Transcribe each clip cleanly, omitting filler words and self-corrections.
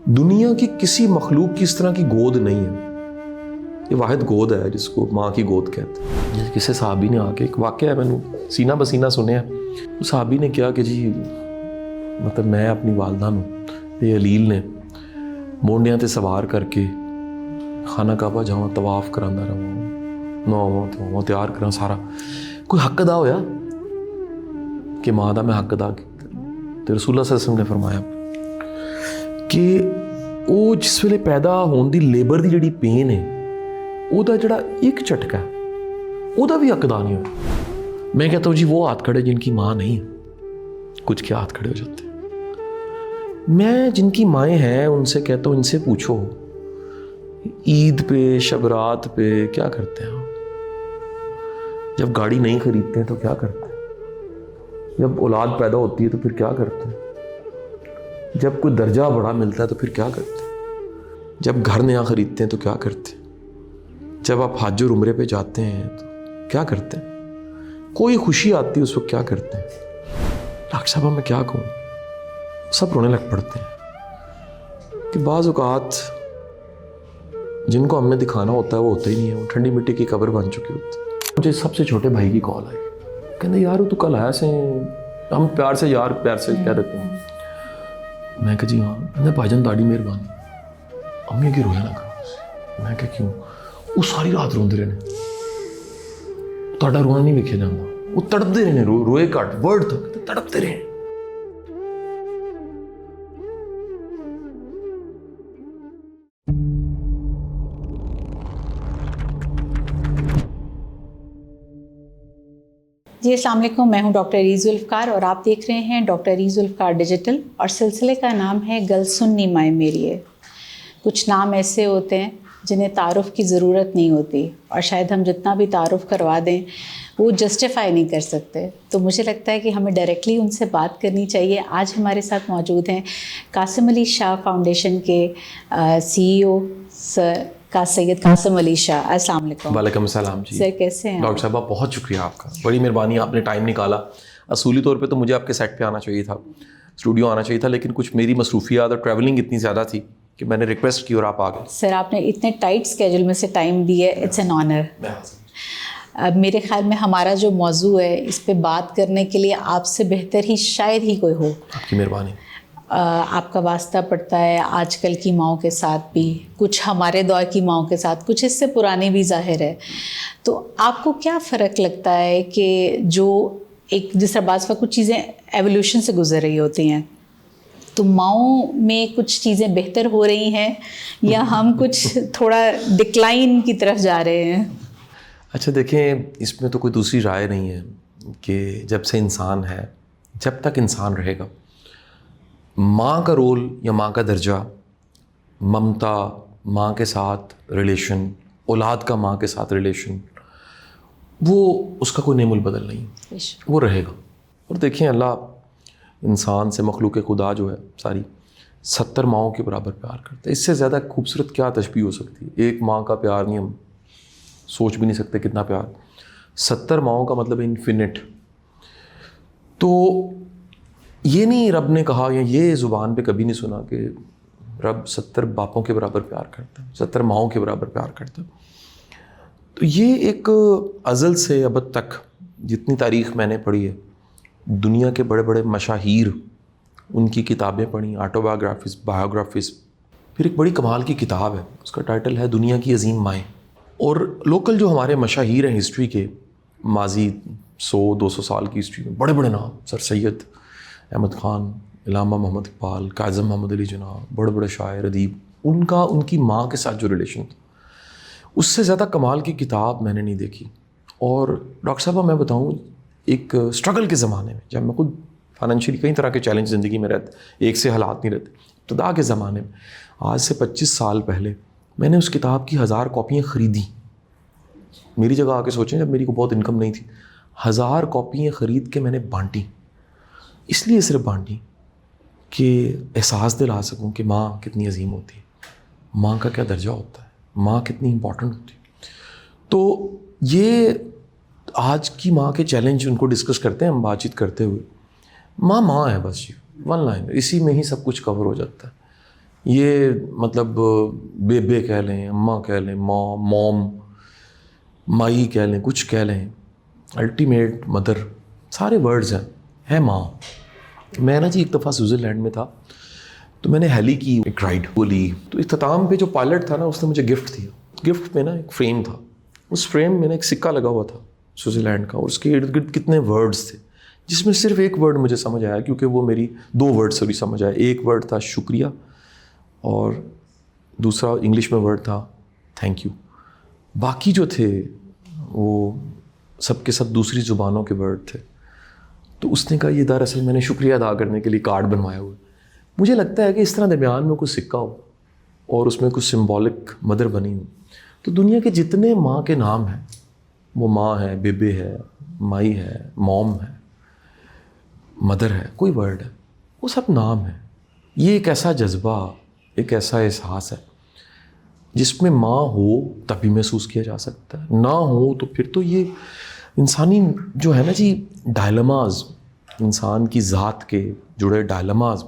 دنیا کی کسی مخلوق کی اس طرح کی گود نہیں ہے. یہ واحد گود ہے جس کو ماں کی گود کہتے ہیں. کسی صحابی نے آ کے ایک واقعہ ہے، میں نے سینہ بسینہ سنے ہیں. اس صحابی نے کیا کہ جی مطلب میں اپنی والدہ نوں یہ علیل نے مونڈیاں تے سوار کر کے خانہ کعبہ جاؤں طواف کرانا رہا نو تیار کرا سارا کوئی حق ادا ہویا کہ ماں دا میں حق ادا کیا. تو رسول اللہ صلی اللہ علیہ وسلم نے فرمایا کہ وہ جس ویلے پیدا ہون دی لیبر دی جڑی پین ہے وہ دا جڑا ایک جھٹکا ہے وہ دا بھی حق ادا نہیں ہوا. میں کہتا ہوں جی وہ ہاتھ کھڑے جن کی ماں نہیں ہے، کچھ کیا ہاتھ کھڑے ہو جاتے ہیں. میں جن کی مائیں ہیں ان سے کہتا ہوں ان سے پوچھو عید پہ شب رات پہ کیا کرتے ہیں آپ؟ جب گاڑی نہیں خریدتے ہیں تو کیا کرتے ہیں؟ جب اولاد پیدا ہوتی ہے تو پھر کیا کرتے ہیں؟ جب کوئی درجہ بڑا ملتا ہے تو پھر کیا کرتے ہیں؟ جب گھر نیا خریدتے ہیں تو کیا کرتے ہیں؟ جب آپ حج اور عمرے پہ جاتے ہیں تو کیا کرتے ہیں؟ کوئی خوشی آتی ہے اس وقت کیا کرتے ہیں؟ ڈاکٹر صاحب میں کیا کہوں، سب رونے لگ پڑتے ہیں کہ بعض اوقات جن کو ہم نے دکھانا ہوتا ہے وہ ہوتا ہی نہیں ہے، وہ ٹھنڈی مٹی کی قبر بن چکی ہوتی ہے. مجھے سب سے چھوٹے بھائی کی کال آئی، کہتے یار تو کل آیا سے ہم پیار سے یار پیار سے کہہ دیتے ہیں. میں کہ جی ہاں. میں بھائی جان تاڑی مہربانی امی کی رویا نہ کرو. میں کہ کیوں؟ وہ ساری رات روندے رہنے، تاڑا رونا نہیں ویکھیا جاتا، وہ تڑپتے رہنے، روئے کٹ ورڈ تک تڑپتے رہنے. جی السلام علیکم، میں ہوں ڈاکٹر ری ذوالفقار اور آپ دیکھ رہے ہیں ڈاکٹر ری ذوالفقار ڈیجیٹل، اور سلسلے کا نام ہے گل سننی مائیں میری ہے. کچھ نام ایسے ہوتے ہیں جنہیں تعارف کی ضرورت نہیں ہوتی، اور شاید ہم جتنا بھی تعارف کروا دیں وہ جسٹیفائی نہیں کر سکتے. تو مجھے لگتا ہے کہ ہمیں ڈائریکٹلی ان سے بات کرنی چاہیے. آج ہمارے ساتھ موجود ہیں قاسم علی شاہ فاؤنڈیشن کے CEO سر سید قاسم علی شاہ. السلام علیکم. وعلیکم السلام. جی سر کیسے ہیں؟ ڈاکٹر صاحبہ بہت شکریہ آپ کا، بڑی مہربانی، آپ نے ٹائم نکالا. اصولی طور پہ تو مجھے آپ کے سیٹ پہ آنا چاہیے تھا، اسٹوڈیو آنا چاہیے تھا، لیکن کچھ میری مصروفیات اور ٹریولنگ اتنی زیادہ تھی کہ میں نے ریکویسٹ کی اور آپ آ گئے. سر آپ نے اتنے ٹائٹ اسکیجول میں سے ٹائم دی ہے، اٹس این آنر. اب میرے خیال میں ہمارا جو موضوع ہے اس پہ بات کرنے کے لیے آپ سے بہتر ہی شاید ہی کوئی ہو. آپ کی مہربانی. آپ کا واسطہ پڑتا ہے آج کل کی ماؤں کے ساتھ بھی، کچھ ہمارے دور کی ماؤں کے ساتھ، کچھ اس سے پرانے بھی ظاہر ہے. تو آپ کو کیا فرق لگتا ہے کہ جو ایک جس طرح بعض کا کچھ چیزیں ایولیوشن سے گزر رہی ہوتی ہیں، تو ماؤں میں کچھ چیزیں بہتر ہو رہی ہیں یا ہم کچھ تھوڑا ڈکلائن کی طرف جا رہے ہیں؟ اچھا دیکھیں، اس میں تو کوئی دوسری رائے نہیں ہے کہ جب سے انسان ہے، جب تک انسان رہے گا، ماں کا رول یا ماں کا درجہ، ممتا، ماں کے ساتھ ریلیشن، اولاد کا ماں کے ساتھ ریلیشن، وہ اس کا کوئی نعم البدل نہیں، وہ رہے گا. اور دیکھیں اللہ انسان سے، مخلوق خدا جو ہے ساری 70 ماؤں کے برابر پیار کرتا ہے. اس سے زیادہ خوبصورت کیا تشبیہ ہو سکتی ہے؟ ایک ماں کا پیار نہیں، ہم سوچ بھی نہیں سکتے کتنا پیار. 70 ماؤں کا مطلب ہے انفینٹ. تو یہ نہیں رب نے کہا، یا یہ زبان پہ کبھی نہیں سنا کہ رب 70 باپوں کے برابر پیار کرتا ہے، 70 ماؤں کے برابر پیار کرتا ہے. تو یہ ایک ازل سے ابد تک جتنی تاریخ میں نے پڑھی ہے، دنیا کے بڑے بڑے مشاہیر، ان کی کتابیں پڑھی، آٹو بایوگرافیز، بایوگرافیز. پھر ایک بڑی کمال کی کتاب ہے، اس کا ٹائٹل ہے دنیا کی عظیم مائیں. اور لوکل جو ہمارے مشاہیر ہیں ہسٹری کے، ماضی 100-200 سال کی ہسٹری میں بڑے بڑے نام، سر سید احمد خان، علامہ محمد اقبال، کاظم محمد علی جناح، بڑے بڑے شاعر ادیب، ان کی ماں کے ساتھ جو ریلیشن تھا، اس سے زیادہ کمال کی کتاب میں نے نہیں دیکھی. اور ڈاکٹر صاحبہ میں بتاؤں، ایک اسٹرگل کے زمانے میں، جب میں خود فائنینشلی کئی طرح کے چیلنج زندگی میں رہتے، ایک سے حالات نہیں رہتے، ابتدا کے زمانے میں، آج سے 25 سال پہلے میں نے اس کتاب کی 1000 کاپیاں خریدی. میری جگہ آ کے سوچیں، جب میری کو بہت انکم نہیں تھی، 1000 کاپیاں خرید کے میں نے بانٹی. اس لیے صرف بانٹی کہ احساس دلا سکوں کہ ماں کتنی عظیم ہوتی ہے، ماں کا کیا درجہ ہوتا ہے، ماں کتنی امپورٹنٹ ہوتی ہے. تو یہ آج کی ماں کے چیلنج ان کو ڈسکس کرتے ہیں ہم بات چیت کرتے ہوئے. ماں ہے بس جی، ون لائن، اسی میں ہی سب کچھ کور ہو جاتا ہے. یہ مطلب بیبے کہہ لیں، اماں کہہ لیں، ماں، موم، مائی کہہ لیں، کچھ کہہ لیں، الٹیمیٹ مدر، سارے ورڈز ہیں ماں. میں نا جی ایک دفعہ سوئٹزرلینڈ میں تھا، تو میں نے ہیلی کی ایک رائڈ وہ لی. تو اختتام پہ جو پائلٹ تھا نا، اس نے مجھے گفٹ دیا. گفٹ میں نا ایک فریم تھا، اس فریم میں نا ایک سکہ لگا ہوا تھا سوئٹزرلینڈ کا، اور اس کے ارد گرد کتنے ورڈز تھے، جس میں صرف ایک ورڈ مجھے سمجھ آیا، کیونکہ وہ میری 2 ورڈ سے بھی سمجھ آیا. ایک ورڈ تھا شکریہ، اور دوسرا انگلش میں ورڈ تھا تھینک یو. باقی جو تھے وہ سب کے سب دوسری زبانوں کے ورڈ تھے. تو اس نے کہا یہ دراصل میں نے شکریہ ادا کرنے کے لیے کارڈ بنوایا ہوا. مجھے لگتا ہے کہ اس طرح درمیان میں کوئی سکہ ہو اور اس میں کچھ سمبولک مدر بنی ہو، تو دنیا کے جتنے ماں کے نام ہیں، وہ ماں ہے، بیبے ہے، مائی ہے، موم ہے، مدر ہے، کوئی ورڈ ہے، وہ سب نام ہیں. یہ ایک ایسا جذبہ، ایک ایسا احساس ہے جس میں ماں ہو تبھی محسوس کیا جا سکتا ہے، نہ ہو تو پھر تو یہ انسانی جو ہے نا جی ڈائلماز، انسان کی ذات کے جڑے ڈائلماز،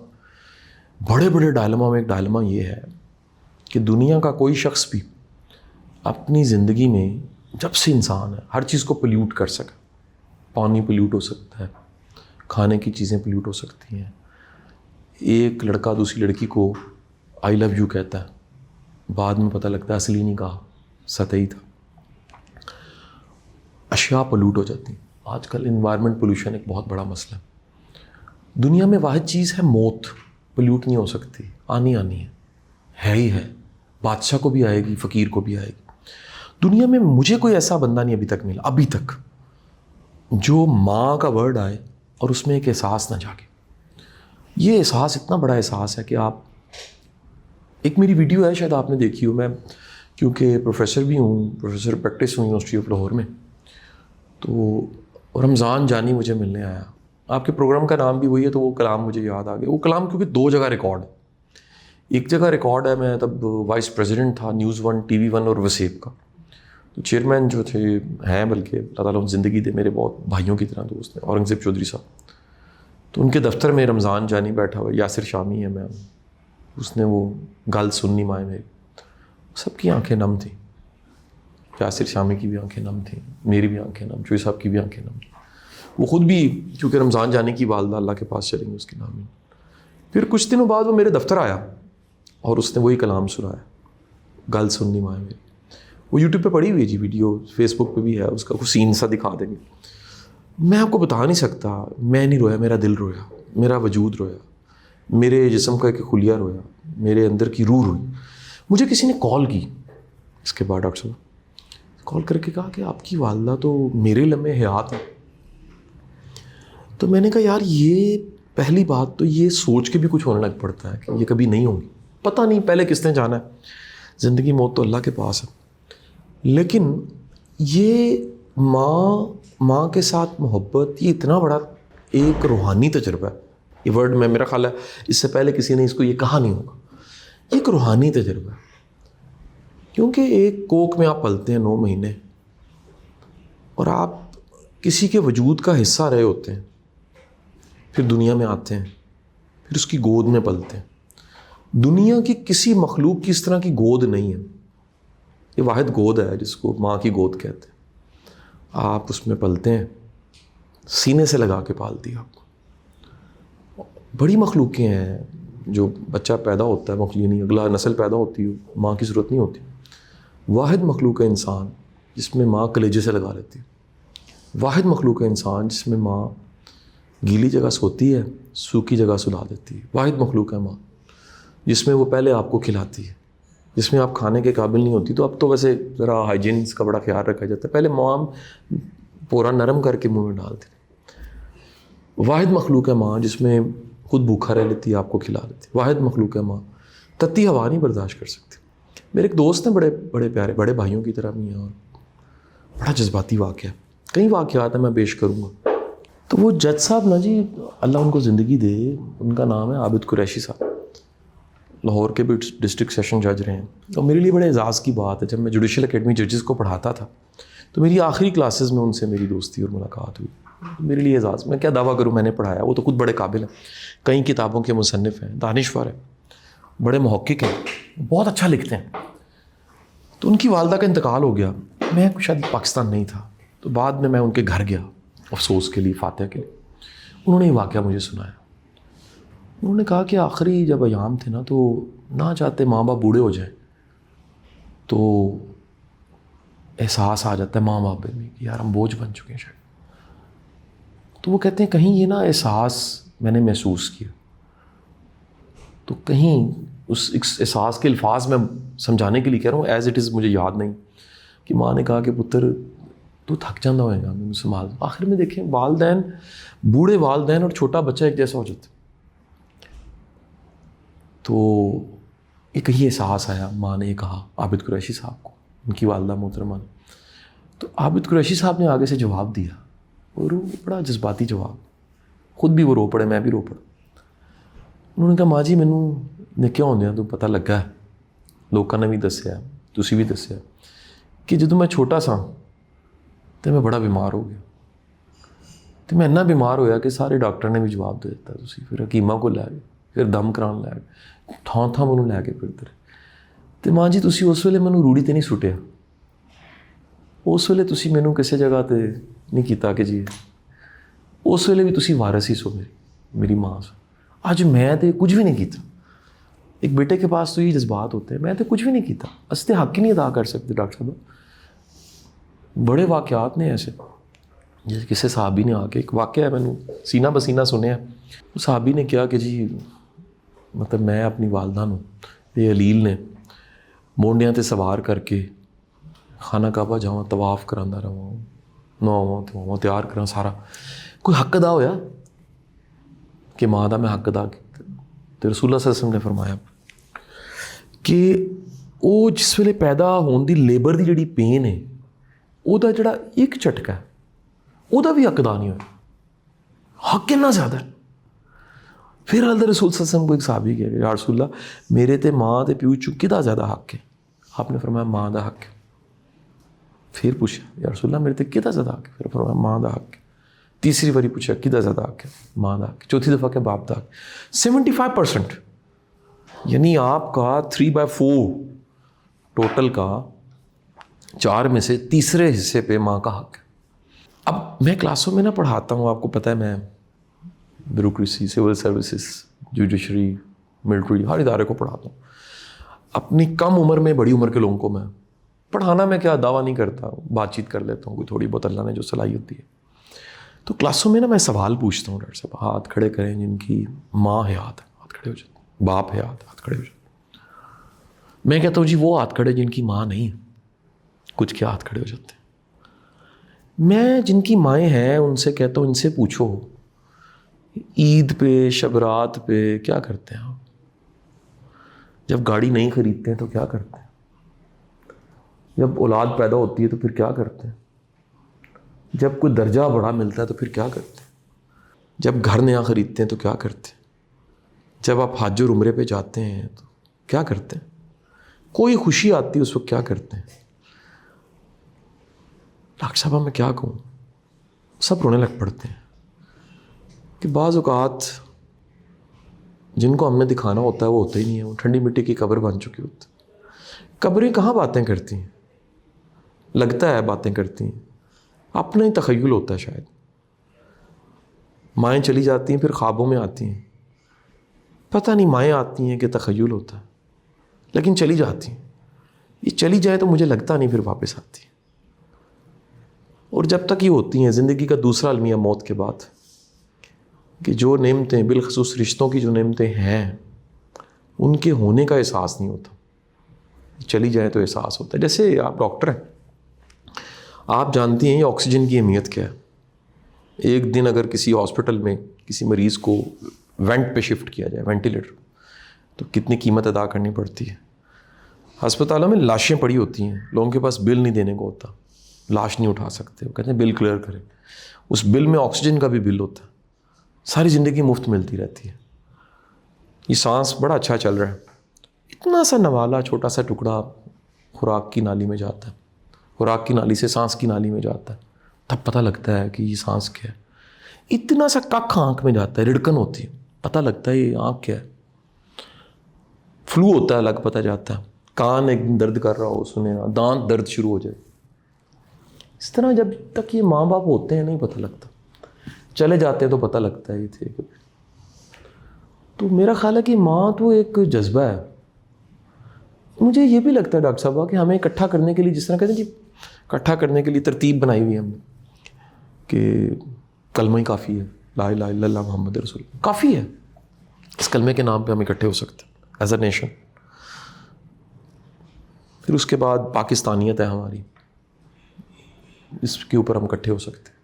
بڑے بڑے ڈائلما میں ایک ڈائلما یہ ہے کہ دنیا کا کوئی شخص بھی اپنی زندگی میں جب سے انسان ہے ہر چیز کو پلیوٹ کر سکے. پانی پلیوٹ ہو سکتا ہے، کھانے کی چیزیں پلیوٹ ہو سکتی ہیں، ایک لڑکا دوسری لڑکی کو آئی لو یو کہتا ہے، بعد میں پتہ لگتا ہے اصلی نہیں کہا، سطحی تھا. اشیاء پلیوٹ ہو جاتی ہیں. آج کل انوائرمنٹ پولوشن ایک بہت بڑا مسئلہ ہے. دنیا میں واحد چیز ہے موت، پلیوٹ نہیں ہو سکتی، آنی ہے ہی ہے. بادشاہ کو بھی آئے گی، فقیر کو بھی آئے گی. دنیا میں مجھے کوئی ایسا بندہ نہیں ابھی تک ملا، ابھی تک، جو ماں کا ورڈ آئے اور اس میں ایک احساس نہ جاگے. یہ احساس اتنا بڑا احساس ہے کہ آپ، ایک میری ویڈیو ہے شاید آپ نے دیکھی ہو، میں کیونکہ پروفیسر بھی ہوں، پروفیسر پریکٹس ہوں یونیورسٹی آف لاہور میں، تو رمضان جانی مجھے ملنے آیا. آپ کے پروگرام کا نام بھی وہی ہے تو وہ کلام مجھے یاد آ گیا. وہ کلام کیونکہ 2 جگہ ریکارڈ ہے. ایک جگہ ریکارڈ ہے، میں تب وائس پریزیڈنٹ تھا نیوز 1، ٹی وی 1 اور وسیب کا. تو چیئرمین جو تھے ہیں، بلکہ اللہ تعالیٰ ان زندگی دے، میرے بہت بھائیوں کی طرح دوست ہیں، اورنگزیب چودھری صاحب. تو ان کے دفتر میں رمضان جانی بیٹھا ہوا، یاسر شامی ہے میم، اس نے وہ گل سننی مائے میری، سب کی آنکھیں نم تھیں. یاسر شامی کی بھی آنکھیں نم تھیں، میری بھی آنکھیں نم، چوئی صاحب کی بھی آنکھیں نم. وہ خود بھی کیونکہ رمضان جانے کی والدہ اللہ کے پاس چلیں گے اس کے نام. پھر کچھ دنوں بعد وہ میرے دفتر آیا اور اس نے وہی کلام سنایا، گل سننی مائے میری. وہ یوٹیوب پہ پڑی ہوئی ہے جی ویڈیو، فیس بک پہ بھی ہے، اس کا کچھ سین سا دکھا دیں گے. میں آپ کو بتا نہیں سکتا، میں نہیں رویا، میرا دل رویا، میرا وجود رویا، میرے جسم کا ایک خلیہ رویا، میرے اندر کی روح روئی. مجھے کسی نے کال کی اس کے بعد، ڈاکٹر صاحب کال کر کے کہا کہ آپ کی والدہ تو میرے لمحے حیات ہیں. تو میں نے کہا یار یہ پہلی بات تو یہ سوچ کے بھی کچھ ہونے لگ پڑتا ہے کہ یہ کبھی نہیں ہوگی. پتہ نہیں پہلے کس نے جانا ہے، زندگی موت تو اللہ کے پاس ہے. لیکن یہ ماں کے ساتھ محبت، یہ اتنا بڑا ایک روحانی تجربہ ہے. یہ ورڈ میں، میرا خیال ہے اس سے پہلے کسی نے اس کو یہ کہا نہیں ہوگا. یہ ایک روحانی تجربہ ہے، کیونکہ ایک کوکھ میں آپ پلتے ہیں 9 مہینے، اور آپ کسی کے وجود کا حصہ رہے ہوتے ہیں، پھر دنیا میں آتے ہیں، پھر اس کی گود میں پلتے ہیں. دنیا کی کسی مخلوق کی اس طرح کی گود نہیں ہے. یہ واحد گود ہے جس کو ماں کی گود کہتے ہیں. آپ اس میں پلتے ہیں، سینے سے لگا کے پالتی ہے آپ کو. بڑی مخلوقیں ہیں، جو بچہ پیدا ہوتا ہے مخلوق نہیں، اگلا نسل پیدا ہوتی ہے، ماں کی ضرورت نہیں ہوتی. واحد مخلوق ہے انسان جس میں ماں کلیجے سے لگا لیتی ہے. واحد مخلوق ہے انسان جس میں ماں گیلی جگہ سوتی ہے، سوکھی جگہ سلا دیتی ہے. واحد مخلوق ہے ماں جس میں وہ پہلے آپ کو کھلاتی ہے، جس میں آپ کھانے کے قابل نہیں ہوتی. تو اب تو ویسے ذرا ہائیجینس کا بڑا خیال رکھا جاتا ہے، پہلے ماں پورا نرم کر کے منہ میں ڈالتی. واحد مخلوق ہے ماں جس میں خود بھوکھا رہ لیتی ہے، آپ کو کھلا لیتی. واحد مخلوق ہے ماں، تتی ہوا نہیں برداشت کر سکتی. میرے ایک دوست ہیں، بڑے پیارے، بڑے بھائیوں کی طرح بھی ہیں، اور بڑا جذباتی واقعہ. کئی واقعات ہیں، میں پیش کروں گا. تو وہ جج صاحب نا جی، اللہ ان کو زندگی دے، ان کا نام ہے عابد قریشی صاحب، لاہور کے بھی ڈسٹرکٹ سیشن جج رہے ہیں. اور میرے لیے بڑے اعزاز کی بات ہے، جب میں جوڈیشل اکیڈمی ججز کو پڑھاتا تھا تو میری آخری کلاسز میں ان سے میری دوستی اور ملاقات ہوئی. میرے لیے اعزاز، میں کیا دعویٰ کروں، میں نے پڑھایا. وہ تو خود بڑے قابل ہیں، کئی کتابوں کے مصنف ہیں، دانشور ہیں. بڑے محقق ہیں, بہت اچھا لکھتے ہیں. تو ان کی والدہ کا انتقال ہو گیا. میں شاید پاکستان نہیں تھا, تو بعد میں ان کے گھر گیا افسوس کے لیے, فاتحہ کے لیے. انہوں نے یہ واقعہ مجھے سنایا. انہوں نے کہا کہ آخری جب ایام تھے نا, تو نہ چاہتے ماں باپ بوڑھے ہو جائیں تو احساس آ جاتا ہے ماں باپ میں کہ یار ہم بوجھ بن چکے ہیں شاید. تو وہ کہتے ہیں کہیں یہ نا احساس میں نے محسوس کیا, تو کہیں اس احساس کے الفاظ میں سمجھانے کے لیے کہہ رہا ہوں, ایز اٹ از مجھے یاد نہیں, کہ ماں نے کہا کہ پتر تو تھک جانا ہوئے گا میں سنبھال. آخر میں دیکھیں والدین, بوڑھے والدین اور چھوٹا بچہ ایک جیسا ہو جاتا. تو ایک ہی احساس آیا, ماں نے یہ کہا عابد قریشی صاحب کو, ان کی والدہ محترمہ نے. تو عابد قریشی صاحب نے آگے سے جواب دیا, اور وہ بڑا جذباتی جواب, خود بھی وہ رو پڑے, میں بھی رو پڑا. انہوں نے کہا ماں جی مینوں نکیا ہوندیاں تو پتہ لگا ہے, لوکاں نے بھی دسیا, تسی بھی دسیا, کہ جدوں میں چھوٹا سا تو میں بڑا بیمار ہو گیا. تو میں اتنا بیمار ہویا کہ سارے ڈاکٹر نے بھی جواب دے دیتا, تسی پھر حکیمہ کو لے گئے, پھر دم کران لے گئے, تھاں تھاں مینوں لے کے پھرتے رہے. تو ماں جی تسی اس ویلے مینوں روڑی تے نہیں سٹیا, اس ویلے تسی مینوں کسی جگہ تے نہیں کیتا کہ جی, اس ویلے بھی تسی وارث ہی سو میری ماں سے. اج میں تے کچھ بھی نہیں کیتا. ایک بیٹے کے پاس تو یہ جذبات ہوتے ہیں, میں تو کچھ بھی نہیں کیتا, اس تے حق ہی نہیں ادا کر سکتے. ڈاکٹر صاحب بڑے واقعات نے ایسے, جیسے کسی صحابی نے آ کے, ایک واقعہ ہے میں نے سینہ بسینہ سنیا, صحابی نے کیا کہ جی مطلب میں اپنی والدہ نو یہ علیل نے مونڈیاں تے سوار کر کے خانہ کعبہ جاواں, طواف کراندہ رہواں, نہواں دھواواں تیار کراں, سارا کوئی حق ادا ہویا کہ ماں دا میں حق ادا کیتا. تو رسول اللہ صلی اللہ علیہ وسلم نے فرمایا کہ وہ جس ویلے پیدا ہون دی لیبر دی جڑی پین ہے, وہ دا جڑا ایک جھٹکا ہے, وہ دا بھی حق ادا نہیں ہویا. حق کتنا زیادہ ہے. پھر اللہ رسول صلی اللہ علیہ وسلم کو ایک صحابی کہہ گیا, یا رسول اللہ میرے تے ماں تے پیو چوں کدا زیادہ حق ہے؟ آپ نے فرمایا ماں دا حق ہے. پھر پوچھا یا رسول اللہ میرے تے کدا زیادہ حق ہے؟ پھر فرمایا ماں دا حق ہے. تیسری باری پوچھا کدا زیادہ حق ہے؟ ماں دا حق ہے. چوتھی دفعہ کہ باپ دا حق. 75%, یعنی آپ کا 3/4 ٹوٹل کا 4 میں سے تیسرے حصے پہ ماں کا حق ہے. اب میں کلاسوں میں نہ پڑھاتا ہوں, آپ کو پتہ ہے میں bureaucracy, civil services, judiciary, military, ہر ادارے کو پڑھاتا ہوں. اپنی کم عمر میں بڑی عمر کے لوگوں کو میں پڑھانا, میں کیا دعویٰ نہیں کرتا, بات چیت کر لیتا ہوں, کوئی تھوڑی بہت اللہ نے جو صلاحیت دی ہے. تو کلاسوں میں نا میں سوال پوچھتا ہوں, ڈاکٹر صاحب ہاتھ کھڑے کریں جن کی ماں حیات ہے, ہاتھ کھڑے ہو جاتے ہیں, باپ حیات, ہاتھ کھڑے ہو جاتے ہیں. میں کہتا ہوں جی وہ ہاتھ کھڑے جن کی ماں نہیں ہے, کچھ کیا ہاتھ کھڑے ہو جاتے ہیں. میں جن کی مائیں ہیں ان سے کہتا ہوں ان سے پوچھو عید پہ, شب رات پہ کیا کرتے ہیں آپ؟ جب گاڑی نہیں خریدتے ہیں تو کیا کرتے ہیں؟ جب اولاد پیدا ہوتی ہے تو پھر کیا کرتے ہیں؟ جب کوئی درجہ بڑا ملتا ہے تو پھر کیا کرتے ہیں؟ جب گھر نیا خریدتے ہیں تو کیا کرتے ہیں؟ جب آپ حج اور عمرے پہ جاتے ہیں تو کیا کرتے ہیں؟ کوئی خوشی آتی ہے اس وقت کیا کرتے ہیں؟ ڈاکٹر صاحب میں کیا کہوں, سب رونے لگ پڑتے ہیں کہ بعض اوقات جن کو ہم نے دکھانا ہوتا ہے وہ ہوتا ہی نہیں ہے, وہ ٹھنڈی مٹی کی قبر بن چکی ہوتی. قبریں کہاں باتیں کرتی ہیں, لگتا ہے باتیں کرتی ہیں, اپنا ہی تخیل ہوتا ہے شاید. مائیں چلی جاتی ہیں پھر خوابوں میں آتی ہیں, پتہ نہیں مائیں آتی ہیں کہ تخیل ہوتا ہے, لیکن چلی جاتی ہیں. یہ چلی جائے تو مجھے لگتا نہیں پھر واپس آتی ہیں. اور جب تک یہ ہوتی ہیں, زندگی کا دوسرا المیہ موت کے بعد, کہ جو نعمتیں بالخصوص رشتوں کی جو نعمتیں ہیں ان کے ہونے کا احساس نہیں ہوتا, چلی جائیں تو احساس ہوتا ہے. جیسے آپ ڈاکٹر ہیں, آپ جانتی ہیں یہ آکسیجن کی اہمیت کیا ہے. ایک دن اگر کسی ہاسپٹل میں کسی مریض کو وینٹ پہ شفٹ کیا جائے, وینٹیلیٹر, تو کتنی قیمت ادا کرنی پڑتی ہے. ہسپتالوں میں لاشیں پڑی ہوتی ہیں, لوگوں کے پاس بل نہیں دینے کو ہوتا, لاش نہیں اٹھا سکتے, وہ کہتے ہیں بل کلیئر کریں. اس بل میں آکسیجن کا بھی بل ہوتا ہے. ساری زندگی مفت ملتی رہتی ہے. یہ سانس بڑا اچھا چل رہا ہے, اتنا سا نوالا چھوٹا سا ٹکڑا خوراک کی نالی میں جاتا ہے, خوراک کی نالی سے سانس کی نالی میں جاتا ہے, تب پتہ لگتا ہے کہ یہ سانس کیا ہے. اتنا سا ککھ آنکھ میں جاتا ہے, رڑکن ہوتی ہے, پتہ لگتا ہے یہ آنکھ کیا ہے. فلو ہوتا ہے الگ پتہ جاتا ہے, کان ایک دن درد کر رہا ہو سنے نا, دانت درد شروع ہو جائے. اس طرح جب تک یہ ماں باپ ہوتے ہیں نہیں پتہ لگتا, چلے جاتے ہیں تو پتہ لگتا ہے یہ تھے. تو میرا خیال ہے کہ ماں تو ایک جذبہ ہے. مجھے یہ بھی لگتا ہے ڈاکٹر صاحبہ کہ ہمیں اکٹھا کرنے کے لیے, جس طرح کہتے ہیں کہ اکٹھا کرنے کے لیے ترتیب بنائی ہوئی ہے ہم نے کہ کلمہ ہی کافی ہے, لا الہ الا اللہ محمد رسول اللہ کافی ہے. اس کلمے کے نام پہ ہم اکٹھے ہو سکتے ہیں ایز اے نیشن. پھر اس کے بعد پاکستانیت ہے ہماری, اس کے اوپر ہم اکٹھے ہو سکتے ہیں.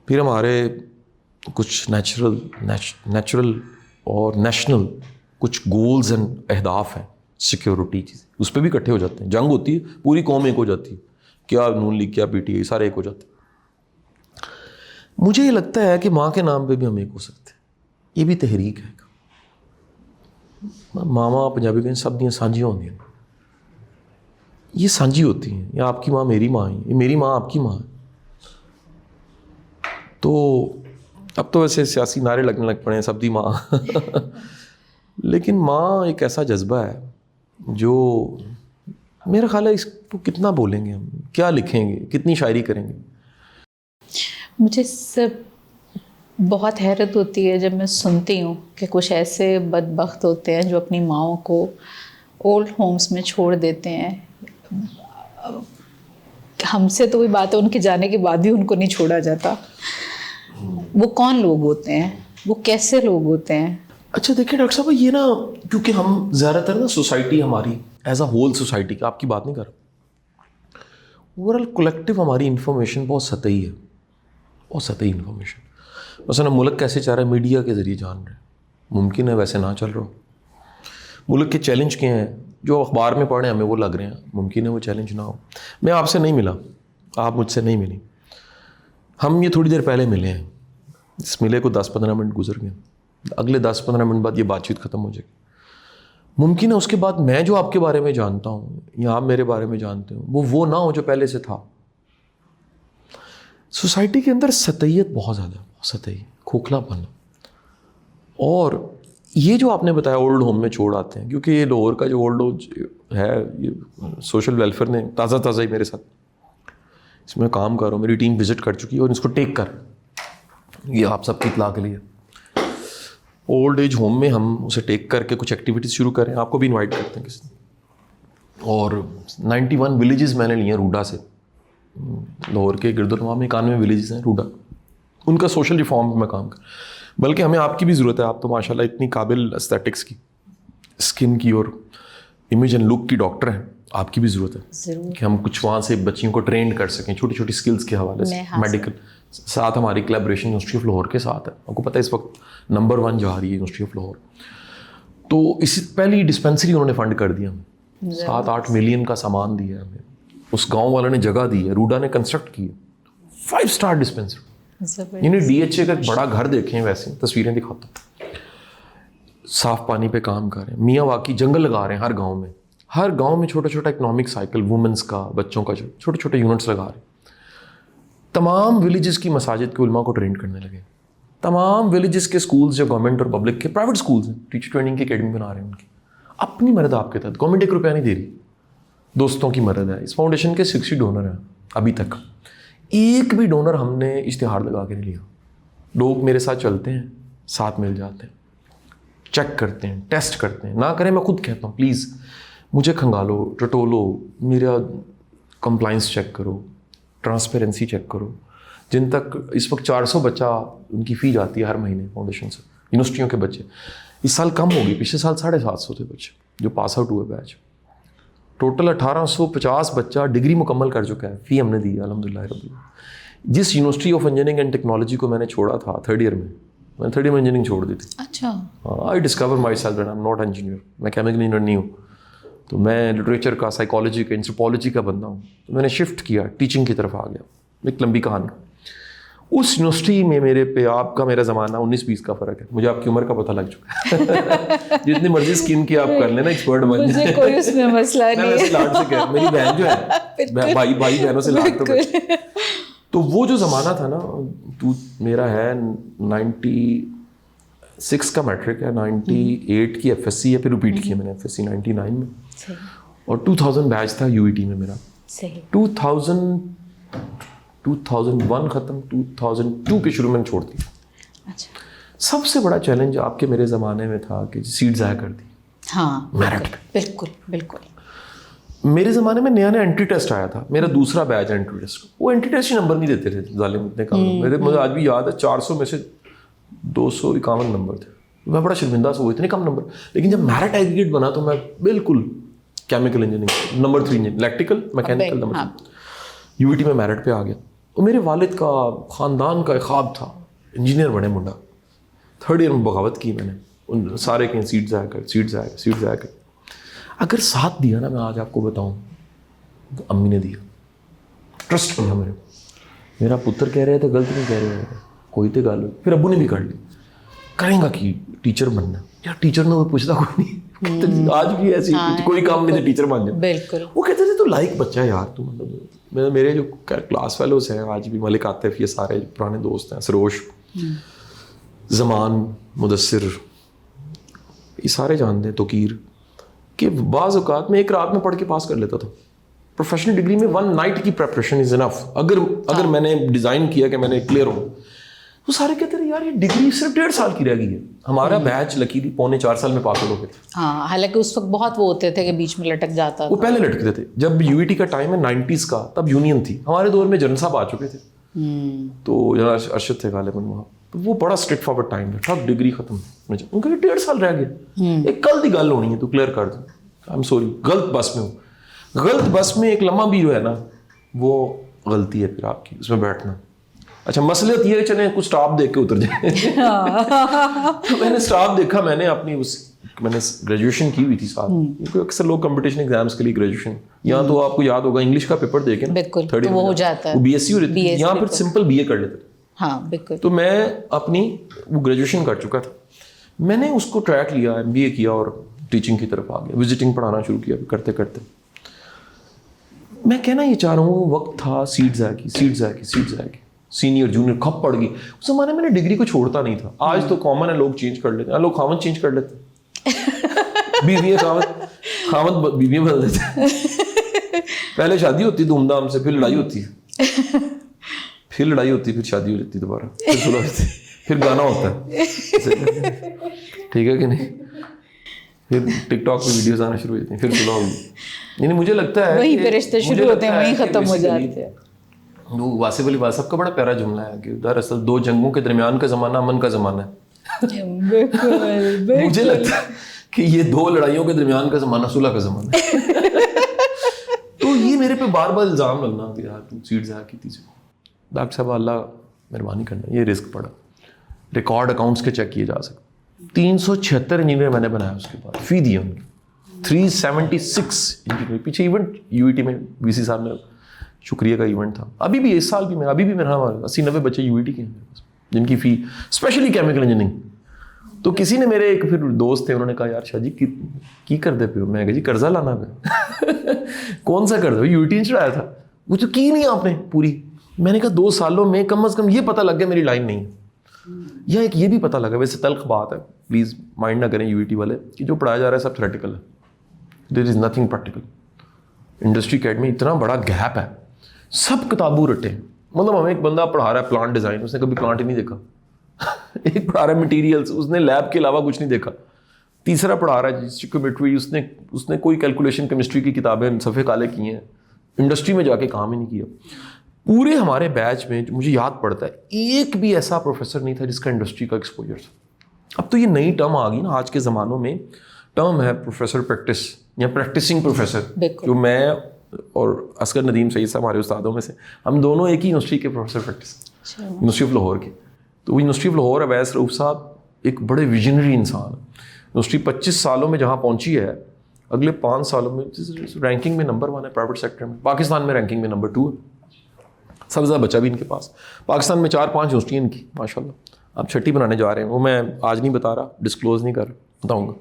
پھر ہمارے کچھ نیچرل اور نیشنل کچھ گولز اینڈ اہداف ہیں, سیکیورٹی چیز, اس پہ بھی اکٹھے ہو جاتے ہیں. جنگ ہوتی ہے پوری قوم ایک ہو جاتی ہے, کیا نون لیگ کیا پی ٹی آئی سارے ایک ہو جاتے ہیں. مجھے یہ لگتا ہے کہ ماں کے نام پہ بھی ہم ایک ہو سکتے ہیں. یہ بھی تحریک ہے. ماما پنجابی کہیں سب دیاں سانجیاں ہوتی ہیں, یہ سانجی ہوتی ہیں. یا آپ کی ماں میری ماں ہے, یہ میری ماں آپ کی ماں ہے. تو اب تو ویسے سیاسی نعرے لگنے لگ پڑے ہیں سب دی ماں لیکن ماں ایک ایسا جذبہ ہے جو میرا خیال ہے اس کو کتنا بولیں گے ہم, کیا لکھیں گے, کتنی شاعری کریں گے. مجھے بہت حیرت ہوتی ہے جب میں سنتی ہوں کہ کچھ ایسے بدبخت ہوتے ہیں جو اپنی ماؤں کو اولڈ ہومز میں چھوڑ دیتے ہیں. ہم سے تو وہی بات ہے, ان کے جانے کے بعد بھی ان کو نہیں چھوڑا جاتا. وہ کون لوگ ہوتے ہیں, وہ کیسے لوگ ہوتے ہیں؟ اچھا دیکھیں ڈاکٹر صاحب, یہ نا کیونکہ ہم زیادہ تر نا سوسائٹی ہماری ایز اے ہول سوسائٹی کی, آپ کی بات نہیں کر رہا, اوور آل کولیکٹیو ہماری انفارمیشن بہت سطحی ہے, بہت سطحی انفارمیشن. مثلا ملک کیسے چاہ رہا ہے میڈیا کے ذریعے جان رہے ہیں, ممکن ہے ویسے نہ چل رہا ہو. ملک کے چیلنج کیا ہیں جو اخبار میں پڑھیں ہمیں وہ لگ رہے ہیں, ممکن ہے وہ چیلنج نہ ہو. میں آپ سے نہیں ملا, آپ مجھ سے نہیں ملی, ہم یہ تھوڑی دیر پہلے ملے ہیں, اس ملے کو 10-15 منٹ گزر گئے, اگلے 10-15 منٹ بعد یہ بات چیت ختم ہو جائے گی. ممکن ہے اس کے بعد میں جو آپ کے بارے میں جانتا ہوں یا آپ میرے بارے میں جانتے ہوں وہ نہ ہو جو پہلے سے تھا. سوسائٹی کے اندر سطحیت بہت زیادہ ہے, سطحی کھوکھلا پن. اور یہ جو آپ نے بتایا اولڈ ہوم میں چھوڑ آتے ہیں, کیونکہ یہ لاہور کا جو اولڈ ہوج ہے, یہ سوشل ویلفیئر نے تازہ ہی میرے ساتھ اس میں کام کر رہا ہوں, میری ٹیم وزٹ کر چکی ہے اور اس کو ٹیک کر, یہ آپ سب کی اطلاع کے لیے. اولڈ ایج ہوم میں ہم اسے ٹیک کر کے کچھ ایکٹیویٹیز شروع کریں, آپ کو بھی انوائٹ کرتے ہیں کسی دن. اور 91 ولیجز میں نے لیے ہیں روڈا سے, لاہور کے گرد و نواح میں 91 ولیجز ہیں روڈا, ان کا سوشل ریفارم میں کام کر. بلکہ ہمیں آپ کی بھی ضرورت ہے, آپ تو ماشاء اللہ اتنی قابل استھیٹکس کی, اسکن کی اور امیج اینڈ لک کی ڈاکٹر ہیں, آپ کی بھی ضرورت ہے کہ ہم کچھ وہاں سے بچیوں کو ٹرینڈ کر سکیں چھوٹی چھوٹی اسکلس کے حوالے سے. میڈیکل ساتھ ہماری کولیبریشن یونیورسٹی آف لاہور کے ساتھ ہے, آپ کو پتہ ہے اس وقت نمبر 1 جا رہی ہے یونیورسٹی آف لاہور. تو اسی پہلی ڈسپینسری انہوں نے فنڈ کر دیا ہمیں, 7-8 ملین کا سامان دیا ہے ہمیں, اس گاؤں والوں نے جگہ دی ہے, روڈا نے کنسٹرکٹ کی ہے 5 اسٹار ڈسپینسری. یعنی ڈی ایچ اے کا ایک بڑا گھر دیکھیں, ویسے تصویریں دکھاتا ہوں, صاف پانی پہ کام کر رہے ہیں, میاں واقعی جنگل لگا رہے ہیں ہر گاؤں میں چھوٹا چھوٹا اکنامک سائیکل, وومنس کا, بچوں کا, چھوٹے چھوٹے یونٹس لگا رہے ہیں. تمام ولیجز کی مساجد کے علماء کو ٹرینڈ کرنے لگے, تمام ولیجز کے سکولز جو گورنمنٹ اور پبلک کے پرائیویٹ سکولز ہیں, ٹیچر ٹریننگ کی اکیڈمی بنا رہے ہیں ان کی, اپنی مدد آپ کے تحت. گورنمنٹ 1 روپیہ نہیں دے رہی, دوستوں کی مدد ہے. اس فاؤنڈیشن کے 60 ڈونر ہیں ابھی تک, ایک بھی ڈونر ہم نے اشتہار لگا کے نہیں لیا. لوگ میرے ساتھ چلتے ہیں, ساتھ مل جاتے ہیں, چیک کرتے ہیں, ٹیسٹ کرتے ہیں. نہ کریں میں خود کہتا ہوں پلیز مجھے کھنگالو, ٹٹولو, میرا کمپلائنس چیک کرو, ٹرانسپیرنسی چیک کرو. جن تک اس وقت 400 بچہ ان کی فی جاتی ہے ہر مہینے فاؤنڈیشن سے, یونیورسٹیوں کے بچے. اس سال کم ہوگی, پچھلے سال 750 تھے بچے جو پاس آؤٹ ہوئے بیچ. ٹوٹل 1850 بچہ ڈگری مکمل کر چکا ہے, فی ہم نے دی الحمدللہ رب العالمین. جس university of engineering and technology کو میں نے چھوڑا تھا 3rd ایئر میں, میں 3rd ایئر میں انجینئرنگ چھوڑ دی تھی. اچھا, I discover my self that I am not engineer, میں کیمیکل انجینئر نہیں ہوں, تو میں لٹریچر کا, سائیکالوجی کا, اینتھروپولوجی کا بندہ ہوں. تو میں نے شفٹ کیا, ٹیچنگ کی طرف آ گیا. ایک لمبی کہانی. اس یونیورسٹی میں میرے پہ آپ کا میرا زمانہ 19-20 کا فرق ہے, مجھے آپ کی عمر کا پتہ لگ چکا ہے. جتنی مرضی اسکن کی آپ کر لینا, ایکسپرٹ بن جائیں, مجھے کوئی اس میں مسئلہ نہیں ہے. لاڈ سے کہہ, میری بہن جو ہے بھائی بہنوں سے لاڈ تو. تو وہ جو زمانہ تھا نا, تو میرا ہے 6 کا میٹرک ہے, 98 کی FSC ہے, پھر ریپیٹ کیا میں نے FSC 99 میں, اور 2000 بیچ تھا UET میں میرا. 2001 ختم, 2002 کے شروع میں چھوڑ دیا. اچھا. سب سے بڑا چیلنج آپ کے میرے زمانے میں تھا کہ سیٹ ضائع کر دی. ہاں میرٹ پہ. بالکل بالکل. میرے زمانے میں نیا انٹری ٹیسٹ آیا تھا, میرا دوسرا بیچ ہے انٹری ٹیسٹ. وہ انٹری ٹیسٹ ہی نمبر نہیں دیتے تھے ظالم اتنے کام. مجھے آج بھی یاد ہے 400 میں سے 251 نمبر تھے. میں بڑا شرمندہ سے, وہ اتنے کم نمبر. لیکن جب میرٹ ایگریگیٹ بنا تو میں بالکل chemical engineering number 3 electrical mechanical number 3 UET میں میرٹ پہ آ گیا. اور میرے والد کا خاندان کا ایک خواب تھا انجینئر بنے منڈا. 3rd ایئر میں بغاوت کی میں نے, ان سارے کہیں سیٹ ضائع کر, سیٹ ضائع کر, سیٹ ضائع کر. اگر ساتھ دیا نا, میں آج آپ کو بتاؤں, تو امی نے دیا, ٹرسٹ کیا میرے. میرا پتر کہہ رہے تھے غلط نہیں کہہ رہے تھے, کوئی تو گل. پھر ابو نے بھی کر لی, کریں گا کہ ٹیچر بننا. یار ٹیچر نے وہ پوچھتا کوئی نہیں, آج بھی ایسی کوئی کام نہیں تھا ٹیچر بن جائے. بالکل. وہ کہتے تھے تو لائک بچہ ہے یار تو. مطلب میرے جو کلاس فیلوز ہیں آج بھی, ملک عاطف, یہ سارے پرانے دوست ہیں, سروش, زمان, مدثر, یہ سارے جانتے ہیں, توقیر, کہ بعض اوقات میں ایک رات میں پڑھ کے پاس کر لیتا تھا. پروفیشنل ڈگری میں 1 نائٹ کی پریپریشن از انف. اگر میں نے ڈیزائن کیا کہ میں نے کلیئر ہوں, تو سارے کہتے رہے یار یہ ڈگری صرف 1.5 سال کی رہ گئی ہے. ہمارا بیچ لکیلی 3.25 سال میں پاس ہو گئے تھے. ہاں, حالانکہ اس وقت بہت وہ ہوتے تھے کہ بیچ میں لٹک جاتا. وہ پہلے لٹکتے تھے. جب UET کا ٹائم ہے 90s کا, تب یونین تھی. ہمارے دور میں جنرل صاحب آ چکے تھے, تو جنرل ارشد تھے غالباً وہاں. تو وہ بڑا اسٹریٹ فارورڈ ٹائم تھا. ٹھک ڈگری ختم, ان کا 1.5 سال رہ گیا. ایک کل دی گل ہونی ہے, تو کلیئر کر دوں. آئی ایم سوری, غلط بس میں ہوں. غلط بس میں ایک لمحہ بھی جو ہے نا, وہ غلطی ہے پھر آپ کی اس میں بیٹھنا. اچھا, مسئلہ یہ ہے چلیں کچھ اسٹاف دیکھ کے اتر جائیں. تو میں نے اسٹاف دیکھا, میں نے اپنی میں نے گریجویشن کی ہوئی تھی ساتھ, کیونکہ اکثر لوگ کمپٹیشن ایگزامس کے لیے گریجویشن, یہاں تو آپ کو یاد ہوگا انگلش کا پیپر دے کے نا, بالکل وہ ہو جاتا ہے, وہ BSc ہو رہی تھی, یہاں پھر سمپل BA کر لیتے. ہاں بالکل. تو میں اپنی وہ گریجویشن کر چکا تھا, میں نے اس کو ٹریک لیا, MBA کیا اور ٹیچنگ کی طرف آ گیا, وزٹنگ پڑھانا شروع کیا کرتے کرتے. میں کہنا یہ چاہ رہا ہوں, وقت تھا سیٹ ضائع کی, سیٹ ضائع کی, سیٹ ضائع کی, سینئر جونیئر کھپ پڑ گئی. اس زمانے میں نے ڈگری کو چھوڑتا نہیں تھا. آج تو کامن ہے, لوگ چینج کر لیتے ہیں, لوگ خاوند چینج کر لیتے ہیں, بیوی خاوند بیوی بدل دیتے ہیں. پہلے شادی ہوتی دھوم دھام سے, پھر لڑائی ہوتی ہے, پھر لڑائی ہوتی, پھر شادی ہو جاتی دوبارہ, پھر صلح ہوتی, پھر گانا ہوتا ہے, ٹھیک ہے کہ نہیں, پھر ٹک ٹاک پہ ویڈیوز آنا شروع ہو جاتی ہیں, پھر صلح ہوگی. یعنی مجھے لگتا ہے وہیں پہ رشتے شروع ہوتے ہیں, وہیں ختم ہو جاتے ہیں. وہ واصف علی واصف کا بڑا پیارا جملہ ہے کہ دراصل 2 جنگوں کے درمیان کا زمانہ امن کا زمانہ ہے. مجھے لگتا ہے کہ یہ 2 لڑائیوں کے درمیان کا زمانہ صلح کا زمانہ ہے. تو یہ میرے پہ بار بار الزام لگنا کہ یار تم سیٹ ضائع کی تھی. ڈاکٹر صاحب اللہ مہربانی کرنا, یہ رسک پڑا. ریکارڈ اکاؤنٹس کے چیک کیے جا سکتے. 376 انجینئر میں نے بنایا, اس کے بعد فی دیا ان کی 376 انجینئر. پیچھے ایونٹ UET میں VC صاحب نے شکریہ کا ایونٹ تھا. ابھی بھی اس سال بھی میں, ابھی بھی میرا 80-90 بچے UET کے ہیں جن کی فی اسپیشلی کیمیکل انجینئرنگ. تو کسی نے میرے ایک پھر دوست تھے, انہوں نے کہا یار شاہ جی کی کر دے پہ ہو. میں کہا جی قرضہ لانا پہ. کون سا قرضہ, UET نے چڑھایا تھا. وہ تو کی نہیں آپ نے پوری. میں نے کہا 2 سالوں میں کم از کم یہ پتہ لگ گیا میری لائن نہیں ہے, یا ایک یہ بھی پتہ لگا. ویسے تلخ بات ہے, پلیز مائنڈ نہ کریں UET والے, کہ جو پڑھایا جا رہا ہے سب تھیوریٹیکل ہے, دیر از نتھنگ پریکٹیکل. انڈسٹری کیڈ میں اتنا بڑا گیپ ہے, سب کتابوں رٹے. مطلب ہمیں ایک بندہ پڑھا رہا ہے پلانٹ ڈیزائن, اس نے کبھی پلانٹ ہی نہیں دیکھا. ایک پڑھا رہا ہے مٹیریلس, اس نے لیب کے علاوہ کچھ نہیں دیکھا. تیسرا پڑھا رہا ہے جیومیٹری, اس نے کوئی کیلکولیشن کیمسٹری کی کتابیں صفحے کالے کی ہیں, انڈسٹری میں جا کے کام ہی نہیں کیا. پورے ہمارے بیچ میں مجھے یاد پڑتا ہے ایک بھی ایسا پروفیسر نہیں تھا جس کا انڈسٹری کا ایکسپوجر تھا. اب تو یہ نئی ٹرم آ گئی نا, آج کے زمانوں میں ٹرم ہے پروفیسر پریکٹس یا پریکٹسنگ پروفیسر, جو میں اور اصغر ندیم سعید صاحب ہمارے استادوں میں سے, ہم دونوں ایک ہی یونیورسٹی کے professor practice, university of Lahore کے. تو وہ یونیورسٹی آف لاہور, اویس رؤوف صاحب ایک بڑے ویژنری انسان. یونیورسٹی 25 سالوں میں جہاں پہنچی ہے, اگلے 5 سالوں میں رینکنگ میں نمبر 1 ہے پرائیویٹ سیکٹر میں. پاکستان میں رینکنگ میں نمبر 2 ہے. سب سے زیادہ بچہ بھی ان کے پاس. پاکستان میں 4-5 یونیورسٹی ان کی ماشاء اللہ. اب 6ٹھی بنانے جا رہے ہیں, وہ میں آج نہیں بتا رہا, ڈسکلوز نہیں کر رہا, بتاؤں گا.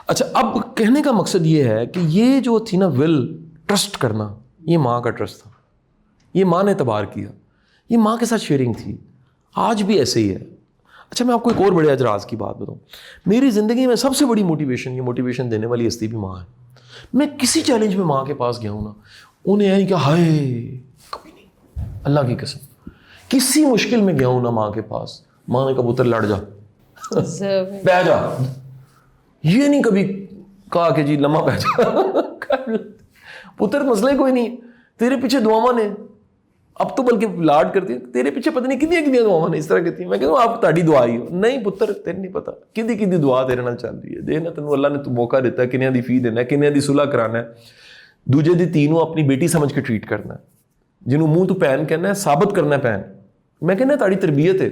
اچھا, اب کہنے کا مقصد یہ ہے کہ یہ جو تھی نا ول, ٹرسٹ کرنا, یہ ماں کا ٹرسٹ تھا. یہ ماں نے اعتبار کیا, یہ ماں کے ساتھ شیئرنگ تھی. آج بھی ایسے ہی ہے. اچھا میں آپ کو ایک اور بڑے اجراز کی بات بتاؤں. میری زندگی میں سب سے بڑی موٹیویشن، یہ موٹیویشن دینے والی ہستی بھی ماں ہے. میں کسی چیلنج میں ماں کے پاس گیا ہوں نا، انہیں یعنی کہ ہائے کبھی نہیں، اللہ کی قسم کسی مشکل میں گیا ہوں نا ماں کے پاس، ماں نے کہا پتر لڑ جا، بہ جا. یہ نہیں کبھی کہا کہ جی لمحہ بہ جا، پتر مسئلہ کوئی نہیں، تیرے پیچھے دعاواں نے، اب تو بلکہ لاڈ کرتی ہے، تیرے پیچھے پتہ نہیں کتنی دعاواں نے اس طرح کہتی ہیں. میں کہتا ہوں آپ تاڑی دعا ہی ہو. نہیں پتر تیرے نہیں پتا کدی دعا تیرے نال چل رہی ہے. دینا تینوں اللہ نے تو موقع دیتا ہے، کنیاں دی فی دینا ہے، کنیاں دی صلح کرانا ہے، دوجے دی تینوں اپنی بیٹی سمجھ کے ٹریٹ کرنا ہے، جنہوں منہ تو پہن کہنا ہے ثابت کرنا ہے پہن. میں کہنا تاڑی تربیت ہے،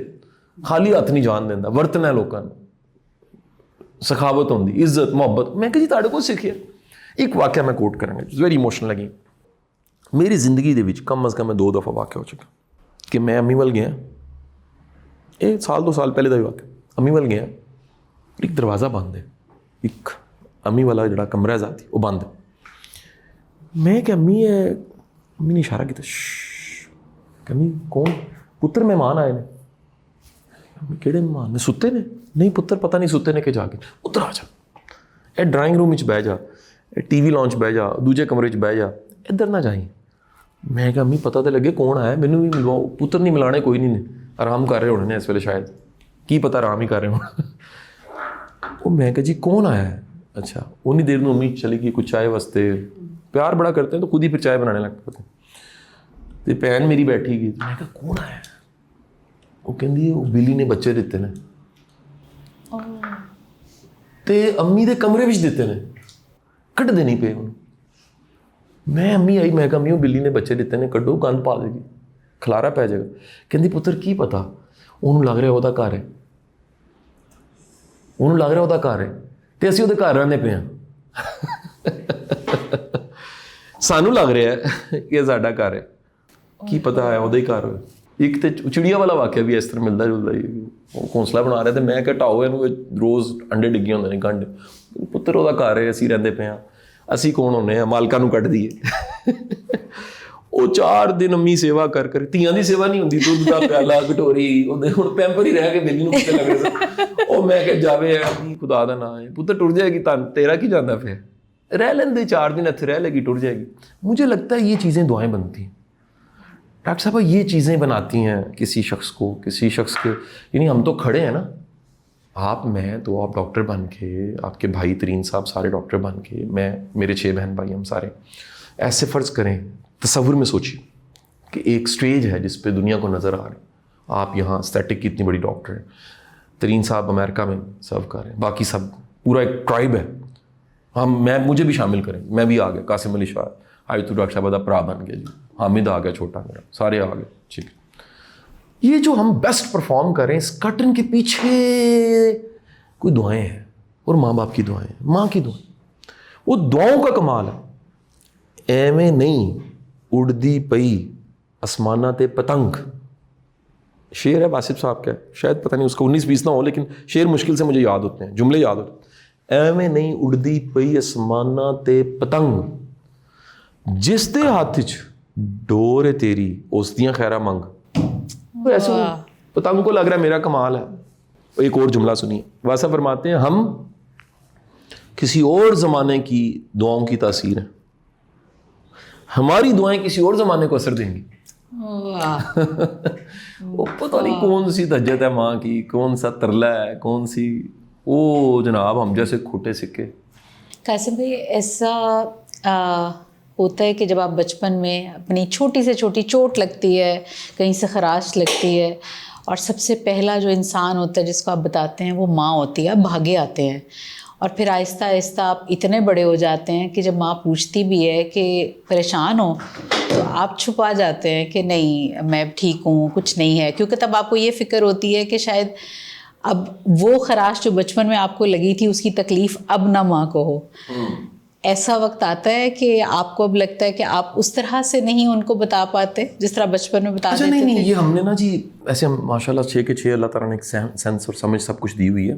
خالی ہاتھ نہیں جان دینا، ورتنا ہے لوگوں نے، سخاوت ہوندی، عزت محبت. میں کہ جی تاڑے کو سیکھیا. ایک واقعہ میں کوٹ کروں گا، ویری ایموشنل لگی. میری زندگی دے وچ کم از کم میں 2 دفعہ واقعہ ہو چکا کہ میں امی ول گیا، 1 سال 2 سال پہلے دا واقعہ. امی ول گیا، ایک دروازہ بند ہے، ایک امی والا جڑا کمرہ ہے ذاتی وہ بند ہے. میں کہ امی ہے، امی نے اشارہ کیا، کہ امی کون؟ پتر مہمان آئے نے. کہڑے مہمان نے؟ ستے نے؟ نہیں پتر پتہ نہیں ستے نے کہ جا کے اتر آ جا، اے ڈرائنگ روم وچ بہ جا، اے ٹی وی لانچ بہ جا، دوجے کمرے وچ بہ جا، ادھر نہ جائیں. میں کہا امی پتہ تو لگے کون آیا، مینوں بھی ملواؤ. پتر نہیں ملانے کوئی نہیں، آرام کر رہے ہونے نے اس ویلے، شاید کی پتہ آرام ہی کر رہے ہونا. وہ میں کہا جی کون آیا ہے؟ اچھا اونی دیر میں امی چلی گئی کچھ چائے واسطے، پیار بڑا کرتے ہیں تو خود ہی پھر چائے بنانے لگ پاتے. تو بہن میری بیٹھی گئی، میں کہا کون آیا ہے؟ وہ کہندی وہ بلی نے بچے دیتے نے تے امی دے کمرے وچ دیتے نے، کٹ دے نہیں پے انہوں. میں امی آئی، میں کہا امی وہ بلی نے بچے دیتے نے، کڈو گند پا دے گی، کھلارا پی جائے گا. کہندی پتر کی پتا، انہوں لگ رہا وہ گھر ہے، انہوں لگ رہا وہ گھر ہے تے اسی وہ گھر رہنے پے ہیں، سانوں لگ رہا ہے کہ ساڈا گھر ہے، کی پتا ہے وہ ہی گھر ہوئے. ایک تو چڑیا والا واقعہ بھی اس طرح ملتا جلتا ہی، وہ گھونسلا بنا رہے تھے، میں کہ ٹاؤ یہ روز انڈے ڈگے ہوتے ہیں گنڈ، پتر وہ گھر ہے اسی رہتے پے ہاں، اسی کون ہونے ہیں، مالکاں نوں کٹ دیے. وہ 4 دن امی سیوا کر کر، تیاں دی سیوا نہیں ہوندی، دودھ دا پیالہ کٹوری ہن پیمپر ہی رہ کے بلی نوں کتے لگ رہے. وہ میں کہ جاوے خدا دا نام ہے پتر ٹر جائے گی، تیرا کی جانا پھر رہ لین دے، 4 دن اتنے رہ لے گی، ٹر جائے گی. مجھے لگتا ہے یہ چیزیں دعائیں بنتی ہیں ڈاکٹر صاحب، یہ چیزیں بناتی ہیں کسی شخص کو، کسی شخص کے، یعنی ہم تو کھڑے ہیں نا، آپ میں تو آپ ڈاکٹر بن کے، آپ کے بھائی ترین صاحب سارے ڈاکٹر بن کے، میں میرے 6 بہن بھائی ہم سارے ایسے فرض کریں، تصور میں سوچیے کہ ایک سٹیج ہے جس پہ دنیا کو نظر آ رہی، آپ یہاں اسٹیٹک کی اتنی بڑی ڈاکٹر ہیں، ترین صاحب امریکہ میں سرو کر رہے ہیں، باقی سب پورا ایک ٹرائب ہے، مجھے بھی شامل کریں، میں بھی آ گیا، قاسم علی شاہ آج تو ڈاکٹر صاحب پرا بن گیا جی، حامد آ گیا چھوٹا میرا، سارے آ گئے. ٹھیک ہے، یہ جو ہم بیسٹ پرفارم کریں اس کرٹن کے پیچھے کوئی دعائیں ہیں، اور ماں باپ کی دعائیں، ماں کی دعائیں، وہ دعاؤں کا کمال ہے. ایویں نہیں اڑدی پئی آسمانہ تے پتنگ، شعر ہے باسط صاحب کا، شاید پتہ نہیں اس کو 19-20 نہ ہو، لیکن شعر مشکل سے مجھے یاد ہوتے ہیں، جملے یاد ہوتے ہیں. ایویں نہیں اڑدی پئی آسمانہ تے پتنگ، جس دے ہاتھ چ ڈور ہے تیری اس دیاں خیرہ منگ. ایسے پتنگ کو لگ رہا ہے میرا کمال ہے. ایک اور جملہ سنیے، واسا فرماتے ہیں ہم کسی اور زمانے کی دعاؤں کی تاثیر ہیں، ہماری دعائیں کسی اور زمانے کو اثر دیں گی. وہ پتہ نہیں کون سی دھجت ہے ماں کی، کون سا ترلا ہے، کون سی وہ جناب ہم جیسے کھوٹے سکے. قاسم بھائی، ایسا ہوتا ہے کہ جب آپ بچپن میں اپنی چھوٹی سے چھوٹی چوٹ لگتی ہے، کہیں سے خراش لگتی ہے، اور سب سے پہلا جو انسان ہوتا ہے جس کو آپ بتاتے ہیں وہ ماں ہوتی ہے، آپ بھاگے آتے ہیں، اور پھر آہستہ آہستہ آپ اتنے بڑے ہو جاتے ہیں کہ جب ماں پوچھتی بھی ہے کہ پریشان ہو تو آپ چھپا جاتے ہیں کہ نہیں میں ٹھیک ہوں، کچھ نہیں ہے، کیونکہ تب آپ کو یہ فکر ہوتی ہے کہ شاید اب وہ خراش جو بچپن میں آپ کو لگی تھی اس کی تکلیف اب نہ ماں کو ہو. ایسا وقت آتا ہے کہ آپ کو اب لگتا ہے کہ آپ اس طرح سے نہیں ان کو بتا پاتے جس طرح بچپن میں بتا دیتے تھے؟ نہیں، یہ ہم نے نا جی ایسے ماشاء اللہ 6 کے 6 اللہ تعالیٰ نے ایک سینس اور سمجھ سب کچھ دی ہوئی ہے،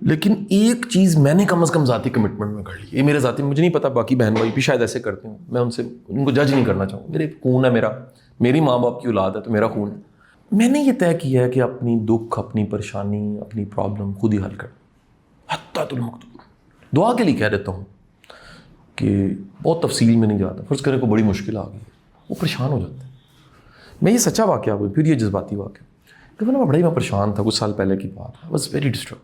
لیکن ایک چیز میں نے کم از کم ذاتی کمٹمنٹ میں کر لی. یہ میرے ذاتی، مجھے نہیں پتا باقی بہن بھائی بھی شاید ایسے کرتے ہوں، میں ان کو جج نہیں کرنا چاہوں، میرے خون ہے، میری ماں باپ کی اولاد ہے تو میرا خون ہے. میں نے یہ طے کیا ہے کہ اپنی دکھ، اپنی پریشانی، اپنی پرابلم خود ہی حل کر، حتیٰ المقدور. دعا کے لیے کہہ دیتا ہوں کہ بہت تفصیل میں نہیں جاتا. فرض کرنے کو بڑی مشکل آ گئی، وہ پریشان ہو جاتا ہے. میں یہ سچا واقعہ ہوئی، پھر یہ جذباتی واقعہ کہ میں بڑا ہی پریشان تھا. کچھ سال پہلے کی بات ہے. Was very disturb.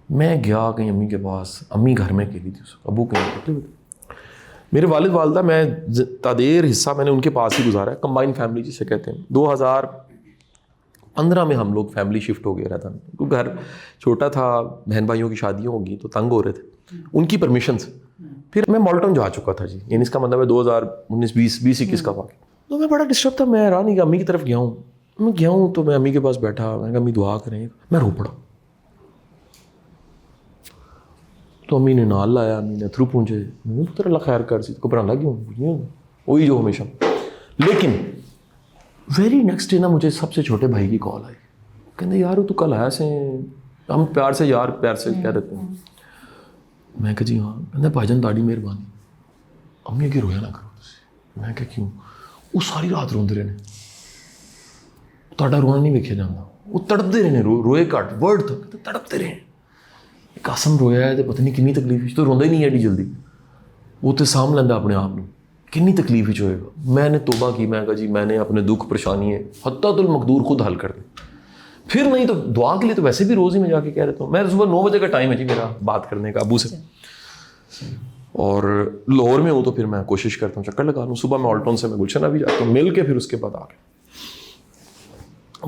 میں گیا کہیں امی کے پاس، امی گھر میں اکیلی تھی، ابو کہیں ہوتے ہوئے. میرے والد والدہ، میں تادیر حصہ میں نے ان کے پاس ہی گزارا ہے. کمبائن فیملی جسے کہتے ہیں. 2015 میں ہم لوگ فیملی شفٹ ہو گیا رہتا، کیونکہ گھر چھوٹا تھا، بہن بھائیوں کی شادیاں ہوگی تو تنگ ہو رہے تھے ان کی پرمیشن سے. پھر میں مالٹن جا چکا تھا جی، یعنی اس کا مطلب ہے 2019-20 کا واقعہ. تو میں بڑا ڈسٹرب تھا. میں حیران ہی کہ امی کی طرف گیا ہوں تو میں امی کے پاس بیٹھا، میں نے کہا امی دعا کریں. میں رو پڑا. تو امی نے نال لایا، امی نے اتھرو پونچھے. پتر اللہ خیر کر سی کو پرانا کیوں وہی جو ہمیشہ. لیکن ویری نیکسٹ ڈے نا مجھے سب سے چھوٹے بھائی کی کال آئی. کہتے یار تو کل آیا سے، ہم پیار سے یار پیار سے کہہ دیتے ہیں. میں کہا جی ہاں. کہتے بھائی جان تاڑی مہربانی، امی اگے رویا نہ کرو. میں کہا کیوں؟ وہ ساری رات روندے رہے. تاڑا رونا نہیں ویکھیا جاتا. وہ تڑپتے رہے، روئے کٹ ورڈ تھا، تڑپتے رہے. قسم رویا ہے تو پتہ نہیں کنی تکلیف تو روندا ہی نہیں ایڈی جلدی. وہ تو سام لینا اپنے آپ کو، کنی تکلیف ہوئے گا. میں نے توبہ کی. میں کہا جی میں نے اپنے دکھ پریشانی ہے حتیٰ المقدور خود حل کر دیں. پھر نہیں تو دعا کے لیے تو ویسے بھی روز ہی میں جا کے کہہ دیتا ہوں. میں صبح 9 بجے کا ٹائم ہے جی میرا بات کرنے کا ابو سے، اور لاہور میں ہوں تو پھر میں کوشش کرتا ہوں چکر لگا لوں. صبح میں آلٹون سے میں گلشن بھی جاتا ہوں، مل کے پھر اس کے بعد آ کے.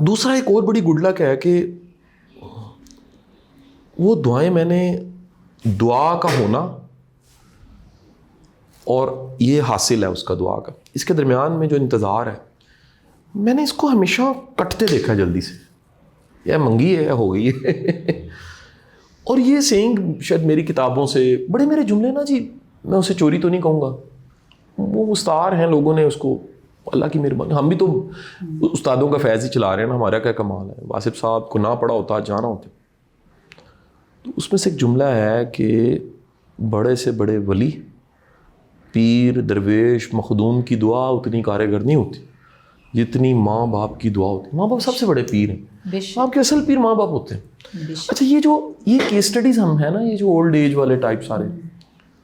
دوسرا ایک اور بڑی گڈ لک ہے کہ وہ دعائیں میں نے، دعا کا ہونا اور یہ حاصل ہے اس کا دعا کا، اس کے درمیان میں جو انتظار ہے، میں نے اس کو ہمیشہ کٹتے دیکھا جلدی سے. یا منگی ہے یا ہو گئی ہے. اور یہ سینگ شاید میری کتابوں سے بڑے میرے جملے نا جی، میں اسے چوری تو نہیں کہوں گا، وہ مستعار ہیں، لوگوں نے اس کو، اللہ کی مہربانی. ہم بھی تو استادوں کا فیض ہی چلا رہے ہیں نا، ہمارا کیا کمال ہے. واسف صاحب کو نہ پڑھا ہوتا جانا ہوتا. تو اس میں سے ایک جملہ ہے کہ بڑے سے بڑے ولی، پیر، درویش، مخدوم کی دعا اتنی کارگر نہیں ہوتی جتنی ماں باپ کی دعا ہوتی. ماں باپ سب سے بڑے پیر ہیں. آپ کے اصل پیر ماں باپ ہوتے ہیں. اچھا یہ کیس اسٹڈیز ہم ہیں نا، یہ جو اولڈ ایج والے ٹائپ سارے،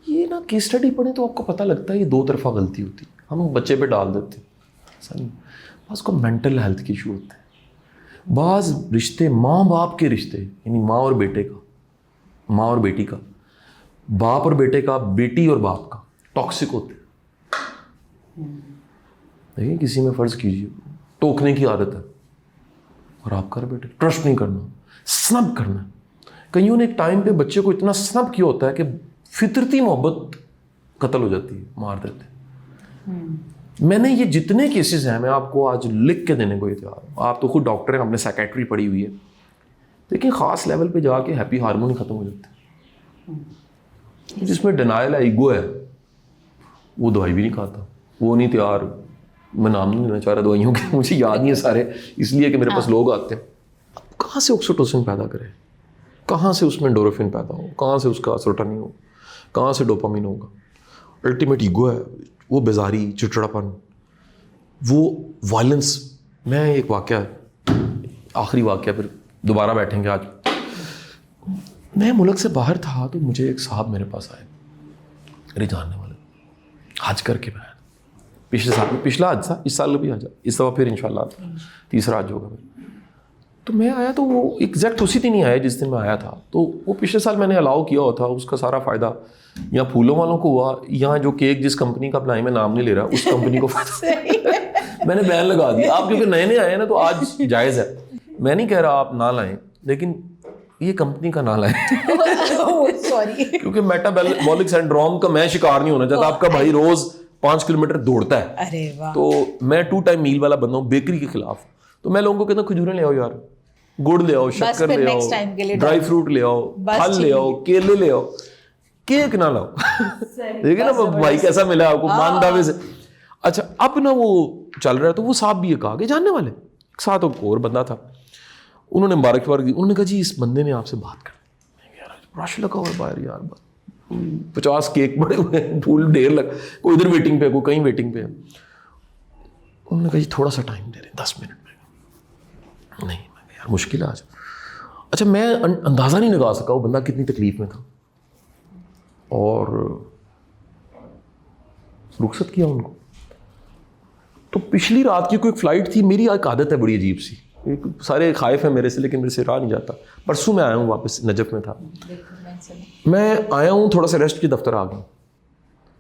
یہ نا کیس اسٹڈی پڑھیں تو آپ کو پتہ لگتا ہے یہ دو طرفہ غلطی ہوتی. ہم بچے پہ ڈال دیتے ہیں. بعض کو مینٹل ہیلتھ کے ایشو ہوتے ہیں. بعض رشتے، ماں باپ کے رشتے، یعنی ماں اور بیٹے کا، ماں اور بیٹی کا، باپ اور بیٹے کا، بیٹی اور باپ کا، ٹاکسک ہوتے ہیں. دیکھیں کسی میں فرض کیجیے ٹوکنے کی عادت ہے اور آپ کر بیٹے ٹرسٹ نہیں کرنا، سنب کرنا. کئیوں نے ایک ٹائم پہ بچے کو اتنا سنب کیا ہوتا ہے کہ فطرتی محبت قتل ہو جاتی ہے، مار دیتے ہیں. میں نے یہ جتنے کیسز ہیں میں آپ کو آج لکھ کے دینے کو تیار ہوں. آپ تو خود ڈاکٹر ہیں، آپ نے سائیکیٹری پڑھی ہوئی ہے، لیکن خاص لیول پہ جا کے ہیپی ہارمونی ختم ہو جاتے ہیں. جس میں ڈینائل ہے، ایگو ہے، وہ دوائی بھی نہیں کھاتا، وہ نہیں تیار. میں نام نہیں لینا چاہ رہا دوائیوں کے، مجھے یاد نہیں ہے سارے، اس لیے کہ میرے پاس لوگ آتے ہیں. کہاں سے آکسیٹوسن پیدا کرے، کہاں سے اس میں انڈورفن پیدا ہو، کہاں سے اس کا سیروٹونین ہو، کہاں سے ڈوپامین ہوگا. الٹیمیٹ ایگو ہے، وہ بیزاری، چڑچڑاپن، وہ وائلنس. میں ایک واقعہ، آخری واقعہ، پھر دوبارہ بیٹھیں گے. آج میں ملک سے باہر تھا تو مجھے ایک صاحب میرے پاس آئے، میرے جاننے والے، حج کر کے میں آیا. پچھلے سال میں، پچھلا حج تھا، اس سال بھی حج، اس دفعہ پھر انشاءاللہ تیسرا حج ہوگا. تو میں آیا تو وہ ایگزیکٹ اسی دن ہی آیا جس دن میں آیا تھا. تو وہ پچھلے سال میں نے الاؤ کیا ہوا تھا، اس کا سارا فائدہ یہاں پھولوں والوں کو ہوا، یہاں جو کیک جس کمپنی کا اپنا میں نام نہیں لے رہا، اس کمپنی کو فائدہ. میں نے بین لگا دیا. آپ کیونکہ نئے نئے آئے نا تو آج جائز ہے. میں نہیں کہہ رہا آپ نہ لائیں، لیکن یہ کمپنی کا نہ لائیں کیونکہ میٹابولک سنڈروم کا میں شکار نہیں ہونا چاہتا. آپ کا بھائی روز 5 کلومیٹر دوڑتا ہے، تو میں 2 ٹائم میل والا بندہ ہوں، بیکری کے خلاف. تو میں لوگوں کو کہتا ہوں کھجوریں لے آؤ یار، گڑ لے آؤ، شکر لے آؤ، ڈرائی فروٹ لے آؤ، پھل لے آؤ، کیلے لے آؤ، کیک نہ لاؤ. دیکھیں نا بھائی کیسا ملا آپ کو مان دعوے سے. اچھا اب نا وہ چل رہا ہے تو وہ صاحب بھی یہ کہا کہ جاننے والے ایک ساتھ اور بندہ تھا، انہوں نے مبارکباد دی. انہوں نے کہا جی اس بندے نے آپ سے بات کر، رش لگا ہوا ہے باہر یار، 50 کیک بڑے ہوئے ہیں، پھول ڈھیر لگ، کوئی ادھر ویٹنگ پہ، کوئی کہیں ویٹنگ پہ ہے. انہوں نے کہا جی تھوڑا سا ٹائم دے رہے ہیں، 10 منٹ میں. نہیں میں یار مشکل ہے آج. اچھا میں اندازہ نہیں لگا سکا وہ بندہ کتنی تکلیف میں تھا, اور رخصت کیا ان کو. تو پچھلی رات کی کوئی فلائٹ تھی, میری ایک عادت ہے بڑی عجیب سی, سارے خائف ہیں میرے سے لیکن میرے سے رہا نہیں جاتا. پرسوں میں آیا ہوں واپس, نجف میں تھا, میں آیا ہوں تھوڑا سا ریسٹ کی, دفتر آ گیا,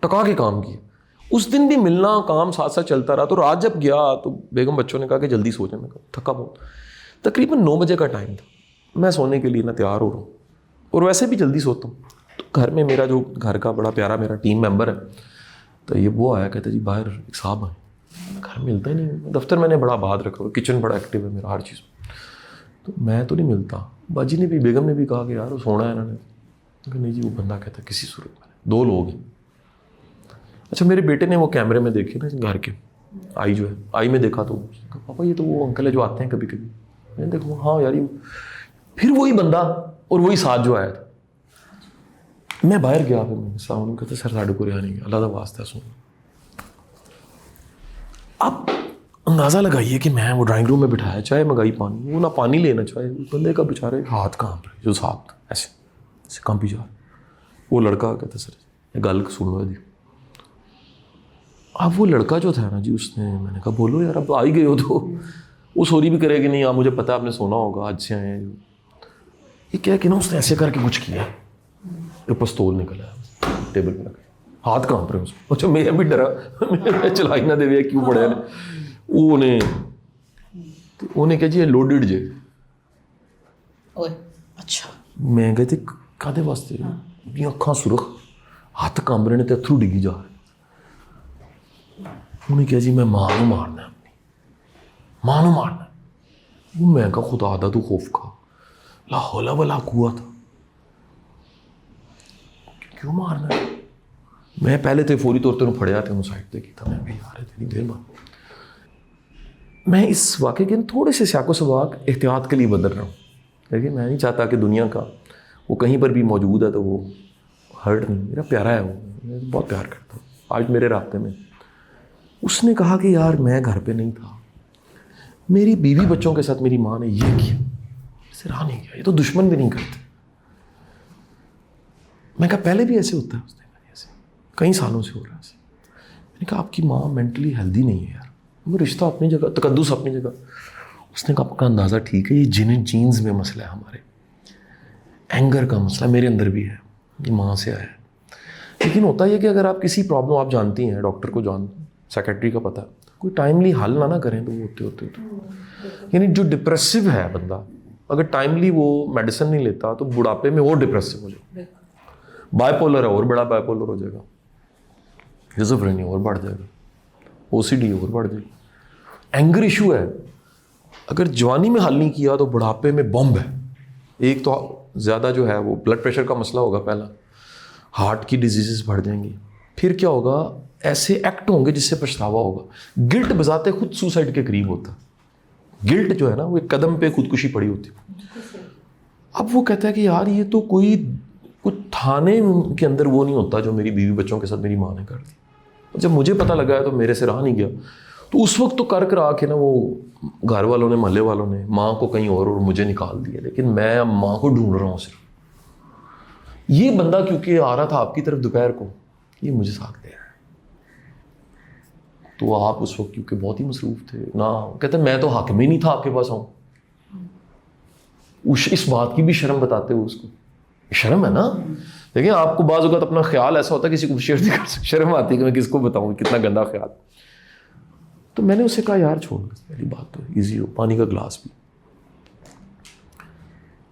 ٹکا کے کام کیا. اس دن بھی ملنا کام ساتھ ساتھ چلتا رہا. تو رات جب گیا تو بیگم بچوں نے کہا کہ جلدی سو جائیں. میں کہا تھکا بہت. تقریباً 9 بجے کا ٹائم تھا, میں سونے کے لیے نہ تیار ہو رہا ہوں, اور ویسے بھی جلدی سوتا ہوں. تو گھر میں میرا جو گھر کا بڑا پیارا میرا ٹیم ممبر ہے, تو یہ وہ آیا, کہتا جی باہر ایک صاحب آئے. گھر ملتا ہی نہیں. دفتر میں نے بڑا آباد رکھا ہوا, کچن بڑا ایکٹیو ہے میرا ہر چیز, تو میں تو نہیں ملتا. باجی نے بھی, بیگم نے بھی کہا کہ یار وہ سونا ہے انہوں نے. کہ نہیں جی وہ بندہ کہتا ہے کسی صورت میں 2 لوگ ہیں. اچھا میرے بیٹے نے وہ کیمرے میں دیکھے نا گھر کے, آئی جو ہے, آئی میں دیکھا تو پاپا یہ تو وہ انکل ہے جو آتے ہیں کبھی کبھی. میں دیکھوں ہاں یار یہ پھر وہی بندہ اور وہی ساتھ جو آیا تھا. میں باہر گیا, پھر میں سامنے کہتے سر ساڑھے کو رہا نہیں, اللہ کا واسطہ سن. اب اندازہ لگائیے کہ میں وہ ڈرائنگ روم میں بٹھایا, چائے منگائی, پانی, وہ نہ پانی لینا چاہے, بندے کا بیچارے ہاتھ کانپ رہے, جو ساتھ ایسے ایسے کانپی جا رہے. وہ لڑکا کہتا سر یہ گل سن لو جی. اب وہ لڑکا جو تھا نا جی, اس نے, میں نے کہا بولو یار اب آ ہی گئے ہو تو. وہ سوری بھی کرے کہ نہیں, مجھے پتا آپ نے سونا ہوگا, آج سے آئے ہیں. یہ کیا کہ نا اس نے ایسے کر کے کچھ کیا, پستول نکلا ٹیبل پہ رکھا, ہاتھ کانپ رہے اس کو. اچھا میں بھی ڈرا, میں چلا ہی نہ دے کیوں پڑے. وہ انہیں کہا جی لوڈڈ جے. اچھا میں کہتے کہتے واسطے, اکھاں سرخ, ہاتھ کانپ رہے نے, اتھرو ڈگی جا رہے. انہیں کہا جی میں ماں نو مارنا, اپنی ماں نو مارنا. میں کہا خدا دا تو خوف کھا, لا حول ولا قوت, کیوں مارنا ہے. میں پہلے تو فوری طور پر پھڑیا تھا, سائڈ پہ کیا تھا, میں بھی آ رہے تھے نہیں دیر بعد. میں اس واقعے کے تھوڑے سے سیاق و سباق احتیاط کے لیے بدل رہا ہوں, لیکن میں نہیں چاہتا کہ دنیا کا وہ کہیں پر بھی موجود ہے تو وہ ہرٹ نہیں. میرا پیارا ہے وہ, میں بہت پیار کرتا ہوں. آج میرے رابطے میں اس نے کہا کہ یار میں گھر پہ نہیں تھا, میری بیوی بچوں کے ساتھ میری ماں نے یہ کیا, اسے رہا نہیں کیا, یہ تو دشمن بھی نہیں کرتے. میں کہا پہلے بھی ایسے ہوتا ہے. اس نے کہا ایسے کئی سالوں سے ہو رہا ہے ایسے. میں نے کہا آپ کی ماں مینٹلی ہیلدی نہیں ہے یار, وہ رشتہ اپنی جگہ, تقدس اپنی جگہ. اس نے کہا آپ کا اندازہ ٹھیک ہے, یہ جینز میں مسئلہ ہے ہمارے, اینگر کا مسئلہ میرے اندر بھی ہے, یہ ماں سے آیا ہے. لیکن ہوتا یہ کہ اگر آپ کسی پرابلم آپ جانتی ہیں, ڈاکٹر کو سیکریٹری کا پتہ, کوئی ٹائملی حل نہ کریں تو وہ ہوتے یعنی جو ڈپریسو ہے بندہ, اگر ٹائملی وہ میڈیسن نہیں لیتا تو بڑھاپے میں اور ڈپریسو ہو جائے گا. بائی پولر ہے اور بڑا بائی پولر ہو جائے گا, شیزوفرینیا اور بڑھ جائے گا, او سی ڈی اور بڑھ جائے گا. اینگر ایشو ہے, اگر جوانی میں حل نہیں کیا تو بڑھاپے میں بمب ہے. ایک تو زیادہ جو ہے وہ بلڈ پریشر کا مسئلہ ہوگا پہلا, ہارٹ کی ڈیزیزز بڑھ جائیں گی. پھر کیا ہوگا, ایسے ایکٹ ہوں گے جس سے پچھتاوا ہوگا. گلٹ بذات خود سوسائڈ کے قریب ہوتا ہے. گلٹ جو ہے نا وہ ایک قدم پہ خودکشی پڑی ہوتی. اب وہ کہتا ہے کہ یار یہ تو کوئی تھانے کے اندر وہ نہیں ہوتا جو میری بیوی بچوں کے ساتھ میری ماں نے کر دی. جب مجھے پتہ لگا ہے تو میرے سے رہا نہیں گیا. تو اس وقت تو کر آ کے نا وہ گھر والوں نے, محلے والوں نے ماں کو کہیں اور مجھے نکال دیا. لیکن میں اب ماں کو ڈھونڈ رہا ہوں صرف. یہ بندہ کیونکہ آ رہا تھا آپ کی طرف دوپہر کو, یہ مجھے ساتھ دے رہا ہے. تو آپ اس وقت کیونکہ بہت ہی مصروف تھے نا, کہتے میں تو حق میں نہیں تھا آپ کے پاس آؤں. اس بات کی بھی شرم بتاتے ہو اس کو, شرم ہے نا. دیکھیں آپ کو بعض اوقات اپنا خیال ایسا ہوتا ہے کسی کو شیئر نہیں کر سکتے, شرم آتی ہے کہ میں کس کو بتاؤں کتنا گندا خیال. تو میں نے اسے کہا یار چھوڑ, پہلی بات تو ایزی ہو, پانی کا گلاس بھی.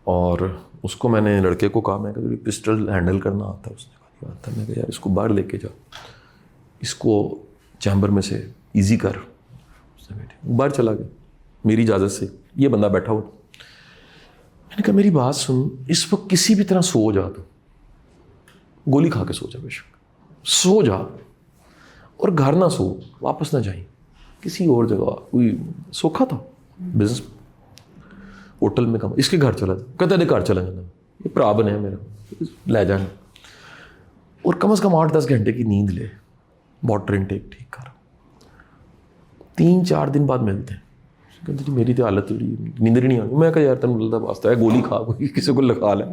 اور اس کو میں نے لڑکے کو کہا, میں کہ پسٹل ہینڈل کرنا آتا ہے. اس نے کہا آتا ہے. میں کہا یار اس کو باہر لے کے جا, اس کو چیمبر میں سے ایزی کر. اس نے بیٹھے باہر چلا گیا میری اجازت سے. یہ بندہ بیٹھا ہوا. میں نے کہا میری بات سن, اس وقت کسی بھی طرح سو جا, تو گولی کھا کے سو جا, بے شک سو جا, اور گھر نہ سو, واپس نہ جائیں کسی اور جگہ. کوئی سوکھا تھا بزنس ہوٹل میں کام, اس کے گھر چلا جا. کہتا ہے گھر چلا جانا, یہ پرا بنے میرا, لے جانا. اور کم از کم 8-10 گھنٹے کی نیند لے, واٹر انٹیک ٹھیک کر. 3-4 دن بعد ملتے ہیں. کہتے جی میری تو حالت ہو رہی ہے, نیندر نہیں آنی. میں کہا یار تین بلدا واسطہ ہے, گولی کھا کوئی کسی کو لگا لے.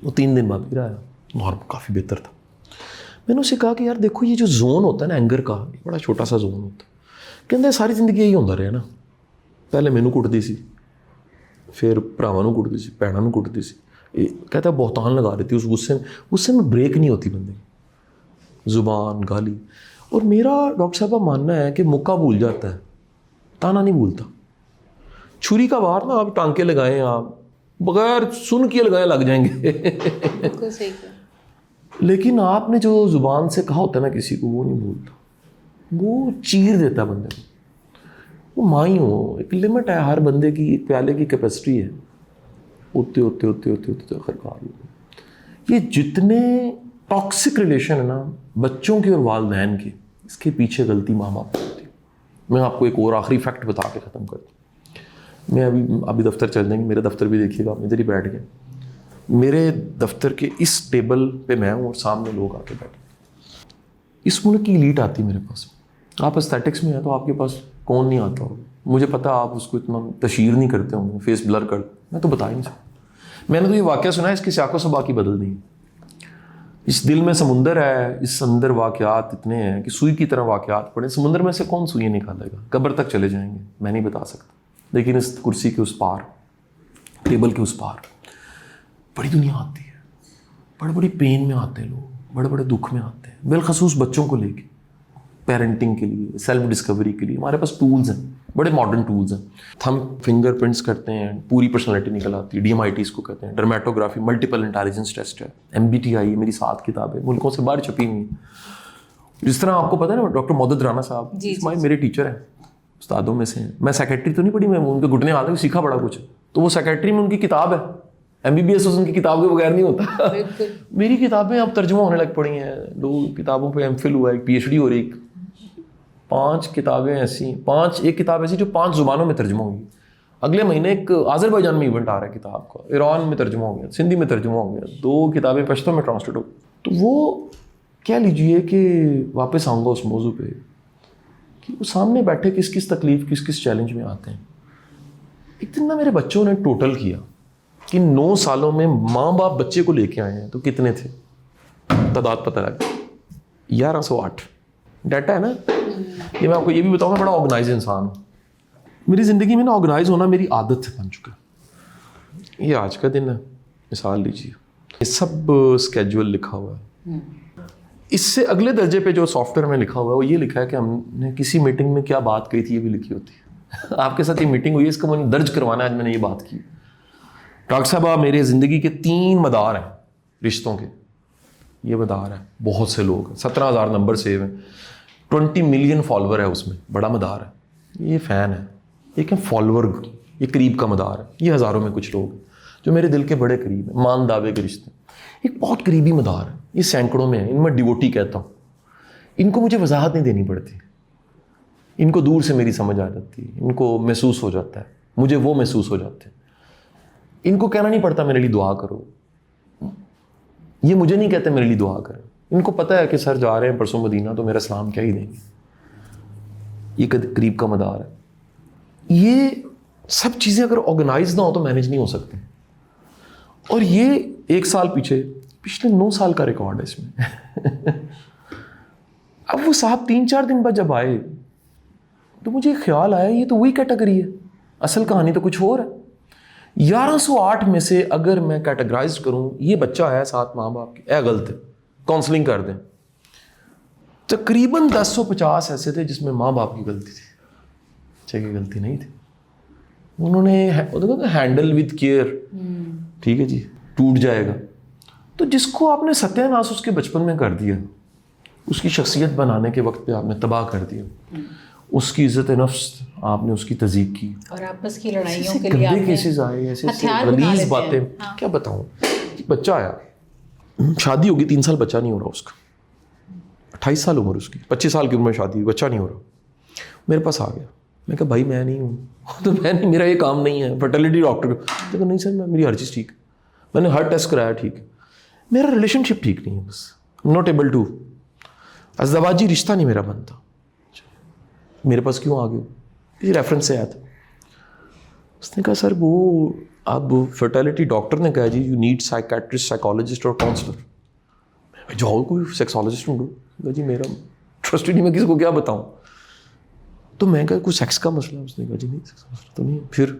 وہ 3 دن بعد پھر آیا, نارمل کافی بہتر تھا. میں نے اسے کہا کہ یار دیکھو یہ جو زون ہوتا ہے نا اینگر کا, بڑا چھوٹا سا زون ہوتا ہے. کہتے ساری زندگی یہی ہوتا رہا نا, پہلے مینوں کٹتی سی, پھر بھراواں نوں کٹتی سی, بھیناں نوں کٹتی سی. کہتا ہے بہتان لگا رہی تھی اس غصے میں بریک نہیں ہوتی بندے کی, زبان گالی. اور میرا ڈاکٹر صاحبہ ماننا ہے کہ مکہ بھول جاتا ہے, تانا نہیں بھولتا. چھری کا وار نا آپ ٹانکے لگائیں, آپ بغیر سن کے لگائیں لگ جائیں گے. بالکل صحیح. لیکن آپ نے جو زبان سے کہا ہوتا ہے نا کسی کو, وہ نہیں بھولتا, وہ چیر دیتا ہے بندے کو. وہ ماں ہی ہو, ایک لمٹ ہے ہر بندے کی, ایک پیالے کی کیپیسٹی ہے, ہوتے آخرکار. یہ جتنے ٹاکسک ریلیشن ہے نا بچوں کے اور والدین کے, اس کے پیچھے غلطی ماں باپ کی ہوتی ہے. میں آپ کو ایک اور آخری فیکٹ بتا کے ختم کرتا ہوں. میں ابھی دفتر چل جائیں گے, میرا دفتر بھی دیکھیے گا, آپ ادھر ہی بیٹھ گئے. میرے دفتر کے اس ٹیبل پہ میں ہوں اور سامنے لوگ آ کے بیٹھے. اس ملک کی ایلیٹ آتی ہے میرے پاس. آپ اسٹیٹکس میں ہیں تو آپ کے پاس کون نہیں آتا ہوگا, مجھے پتا آپ اس کو اتنا تشہیر نہیں کرتے ہوں گے, فیس بلر کر, میں تو بتا ہی نہیں سکتا. میں نے تو یہ واقعہ سنا ہے, اس کی سیاق و سباق کی بدل دی. اس دل میں سمندر ہے, اس اندر واقعات اتنے ہیں کہ سوئی کی طرح واقعات پڑے. سمندر میں سے کون سوئی نکالے گا, قبر تک چلے جائیں گے, میں نہیں بتا سکتا. لیکن اس کرسی کے اس پار, ٹیبل کے اس پار بڑی دنیا آتی ہے, بڑے بڑی پین میں آتے ہیں لوگ, بڑے بڑے دکھ میں آتے ہیں, بالخصوص بچوں کو لے کے, پیرنٹنگ کے لیے, سیلف ڈسکوری کے لیے. ہمارے پاس ٹولز ہیں, بڑے ماڈرن ٹولز ہیں. ہم فنگر پرنٹس کرتے ہیں, پوری پرسنالٹی نکل آتی ہے. DMIT اس کو کہتے ہیں, ڈرمیٹوگرافی, ملٹیپل انٹیلیجنس ٹیسٹ ہے. MBTI میری 7 کتابیں ملکوں سے باہر چھپی ہوئی ہیں. جس طرح آپ کو پتا ہے نا ڈاکٹر مدد رانا صاحب میرے ٹیچر ہیں, استادوں میں سے ہیں. میں سیکرٹری تو نہیں پڑھی, میں ان کے گھٹنے آتے سیکھا بڑا کچھ. تو وہ سیکرٹری میں ان کی کتاب ہے, MBBS ان کی کتاب کے بغیر نہیں ہوتا. میری کتابیں اب ترجمہ ہونے لگ پڑی ہیں. 2 کتابوں پہ MPhil ہوا ہے, ایک PhD ہو رہی, 5 کتابیں ایسی, ایک کتاب ایسی جو 5 زبانوں میں ترجمہ ہوگی. اگلے مہینے ایک آذربائیجان میں ایونٹ آ رہا ہے کتاب کا, ایران میں ترجمہ ہو گیا, سندھی میں ترجمہ ہو گیا, 2 کتابیں پشتو میں ٹرانسلیٹ ہو. تو وہ کہہ لیجئے کہ واپس آؤں گا اس موضوع پہ کہ وہ سامنے بیٹھے کس تکلیف, کس چیلنج میں آتے ہیں. ایک دن نا میرے بچوں نے ٹوٹل کیا کہ 9 سالوں میں ماں باپ بچے کو لے کے آئے ہیں تو کتنے تھے, تعداد پتہ لگا 1108. ڈیٹا ہے نا. یہ میں آپ کو یہ بھی بتاؤں گا, بڑا آرگنائز انسان ہوں. میری زندگی میں نا آرگنائز ہونا میری عادت بن چکا. یہ آج کا دن ہے, مثال لیجیے, یہ سب اسکیجول لکھا ہوا ہے. اس سے اگلے درجے پہ جو سافٹ ویئر میں لکھا ہوا ہے وہ یہ لکھا ہے کہ ہم نے کسی میٹنگ میں کیا بات کہی تھی, یہ بھی لکھی ہوتی ہے. آپ کے ساتھ یہ میٹنگ ہوئی ہے, اس کو میں نے درج کروانا ہے, آج میں نے یہ بات کی. ڈاکٹر صاحب میرے زندگی کے 3 مدار ہیں رشتوں کے, یہ مدار ہے. بہت سے لوگ ہیں, 17,000 نمبر سیو ہیں, 20 ملین فالوور ہے اس میں, بڑا مدار ہے. یہ فین ہے, ایک ہے فالوور, یہ قریب کا مدار ہے. یہ ہزاروں میں کچھ لوگ جو میرے دل کے بڑے قریب ہیں, مان دعوے کے رشتے. ایک بہت قریبی مدار ہے, یہ سینکڑوں میں ہے, ان میں ڈیوٹی کہتا ہوں. ان کو مجھے وضاحت نہیں دینی پڑتی, ان کو دور سے میری سمجھ آ جاتی ہے, ان کو محسوس ہو جاتا ہے, مجھے وہ محسوس ہو جاتے ہیں. ان کو کہنا نہیں پڑتا میرے لیے دعا کرو, یہ مجھے نہیں کہتے میرے لیے دعا کریں. ان کو پتہ ہے کہ سر جا رہے ہیں پرسوں مدینہ تو میرا سلام کیا ہی دیں گے. یہ قریب کا مدار ہے. یہ سب چیزیں اگر آرگنائز نہ ہو تو مینیج نہیں ہو سکتے. اور یہ 1 سال پچھلے 9 سال کا ریکارڈ ہے اس میں. اب وہ صاحب 3-4 دن بعد جب آئے تو مجھے خیال آیا یہ تو وہی کیٹیگری ہے, اصل کہانی تو کچھ اور ہے. 1108 میں سے اگر میں کیٹیگرائز کروں, یہ بچہ آیا 7 ماں باپ کے, غلط ہے, کاؤنسلنگ کر دیں. تقریباً 10-150 ایسے تھے جس میں ماں باپ کی غلطی تھی, بچے کی غلطی نہیں تھی. انہوں نے ہینڈل وتھ کیئر, ٹھیک ہے جی, ٹوٹ جائے گا. تو جس کو آپ نے ستیہ ناش اس کے بچپن میں کر دیا, اس کی شخصیت بنانے کے وقت پہ آپ نے تباہ کر دیا, اس کی عزت نفس آپ نے اس کی تذیق کی, اور آپس کی لڑائیوں کے لیے گندے کیسز آئے, ایسے غلیظ باتیں. کیا بتاؤں, بچہ آیا, شادی ہوگی 3 سال, بچہ نہیں ہو رہا اس کا. 28 سال عمر اس کی, 25 سال کی عمر میں شادی ہوئی, بچہ نہیں ہو رہا. میرے پاس آ گیا, میں کہا بھائی میں نہیں ہوں. تو میں نہیں, میرا یہ کام نہیں ہے فرٹیلیٹی ڈاکٹر کا. تو کہا نہیں سر میری ہر چیز ٹھیک ہے, میں نے ہر ٹیسٹ کرایا ٹھیک ہے, میرا ریلیشن شپ ٹھیک نہیں ہے, بس ناٹ ایبل ٹو, ازدواجی رشتہ نہیں میرا بنتا. میرے پاس کیوں آ گئے, کسی ریفرنس سے آیا تھا. اس نے کہا سر وہ اب فرٹیلٹی ڈاکٹر نے کہا جی یو نیڈ سائیکیٹرسٹ, سائیکالوجسٹ اور کاؤنسلر. میں جاؤ کوئی سیکسالوجسٹ ڈھونڈو. جی میرا ٹرسٹ ہی نہیں, میں کسی کو کیا بتاؤں. تو میں کہا کوئی سیکس کا مسئلہ ہے؟ اس نے کہا جی نہیں سیکس کا مسئلہ تو نہیں ہے. پھر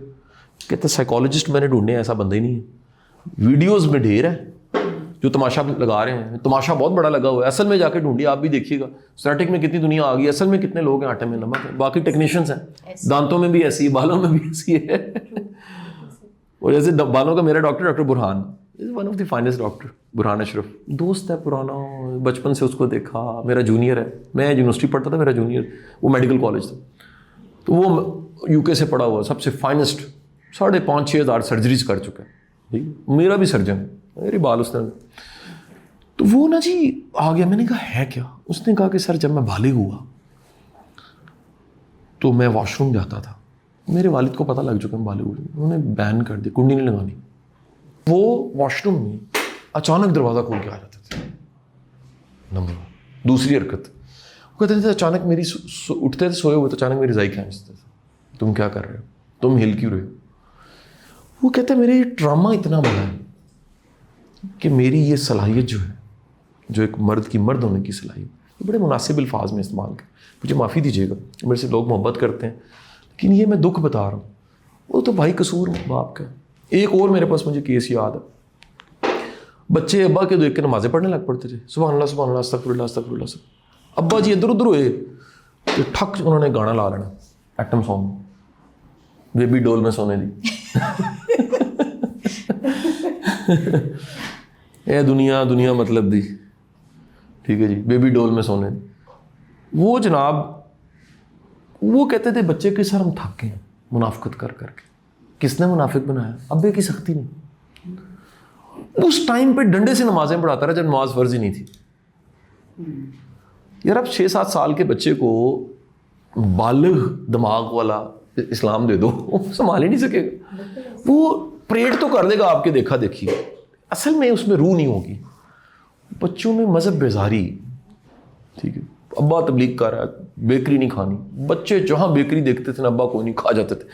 کہتا سائیکالوجسٹ میں نے ڈھونڈے, ایسا بندہ ہی نہیں ہے. ویڈیوز میں ڈھیر ہے جو تماشا لگا رہے ہیں, تماشا بہت بڑا لگا ہوا ہے. اصل میں جا کے ڈھونڈیے, آپ بھی دیکھیے گا اسٹیٹک میں کتنی دنیا آ گئی, اصل میں کتنے لوگ ہیں آٹے میں نمک ہے. باقی ٹیکنیشینس ہیں, دانتوں میں بھی ایسی, بالوں میں بھی ایسی ہے. اور جیسے بالوں کا میرا doctor Burhan one of the finest doctor, Burhan Ashraf دوست ہے پرانا, بچپن سے اس کو دیکھا, میرا جونیئر ہے. میں یونیورسٹی پڑھتا تھا, میرا جونیئر وہ میڈیکل کالج تھا, تو وہ یو کے سے پڑھا ہوا, سب سے فائنسٹ 5,500-6 ہزار سرجریز کر چکا ہے. میرا بھی سرجن ہے, میری بال اس نے. تو وہ نا جی آ گیا. میں نے کہا ہے کیا؟ اس نے کہا کہ سر جب میں بالغ ہوا تو میں واش روم جاتا تھا, میرے والد کو پتہ لگ چکا میں بالغ ہوا, انہوں نے بین کر دی, کنڈی نہیں لگانی. وہ واش روم میں اچانک دروازہ کھول کے آ جاتے تھے. نمبر 1. دوسری حرکت, وہ کہتے تھے اچانک میری اٹھتے تھے سوئے ہوئے تو اچانک میری زائی کھینچتے تھے, تم کیا کر رہے ہو, تم ہل کیوں رہے ہو. وہ کہتے ہیں میرے یہ ٹراما اتنا بڑا ہے کہ میری یہ صلاحیت جو ہے, جو ایک مرد کی مرد ہونے کی صلاحیت, یہ بڑے مناسب الفاظ میں استعمال کر, مجھے معافی دیجیے گا, میرے سے لوگ محبت کرتے ہیں, لیکن یہ میں دکھ بتا رہا ہوں. وہ تو بھائی قصور باپ کا. ایک اور میرے پاس مجھے کیس یاد ہے, بچے ابا کے دیکھ کے نمازیں پڑھنے لگ پڑتے تھے, سبحان اللہ سبحان اللہ استغفر اللہ استغفر اللہ. ابا جی ادھر ادھر ہوئے تو ٹھک انہوں نے گانا لا لینا, ایٹم سانگ, بیبی ڈول میں سونے دی. اے دنیا دنیا مطلب دی, ٹھیک ہے جی, بیبی ڈول میں سونے دی. وہ جناب وہ کہتے تھے بچے کے سر ہم تھک گئے ہیں منافقت کر کر کے. کس نے منافق بنایا؟ ابے کی سختی نہیں. اس ٹائم پہ ڈنڈے سے نمازیں پڑھاتا رہا جب نماز فرض ہی نہیں تھی. یار اب 6-7 سال کے بچے کو بالغ دماغ والا اسلام دے دو, سنبھال ہی نہیں سکے گا. وہ پریڈ تو کر دے گا آپ کے دیکھا دیکھی, اصل میں اس میں روح نہیں ہوگی. بچوں میں مذہب بیزاری, ٹھیک ہے, ابا تبلیغ کر رہا ہے بیکری نہیں کھانی, بچے جہاں بیکری دیکھتے تھے نا ابا کوئی نہیں کھا جاتے تھے.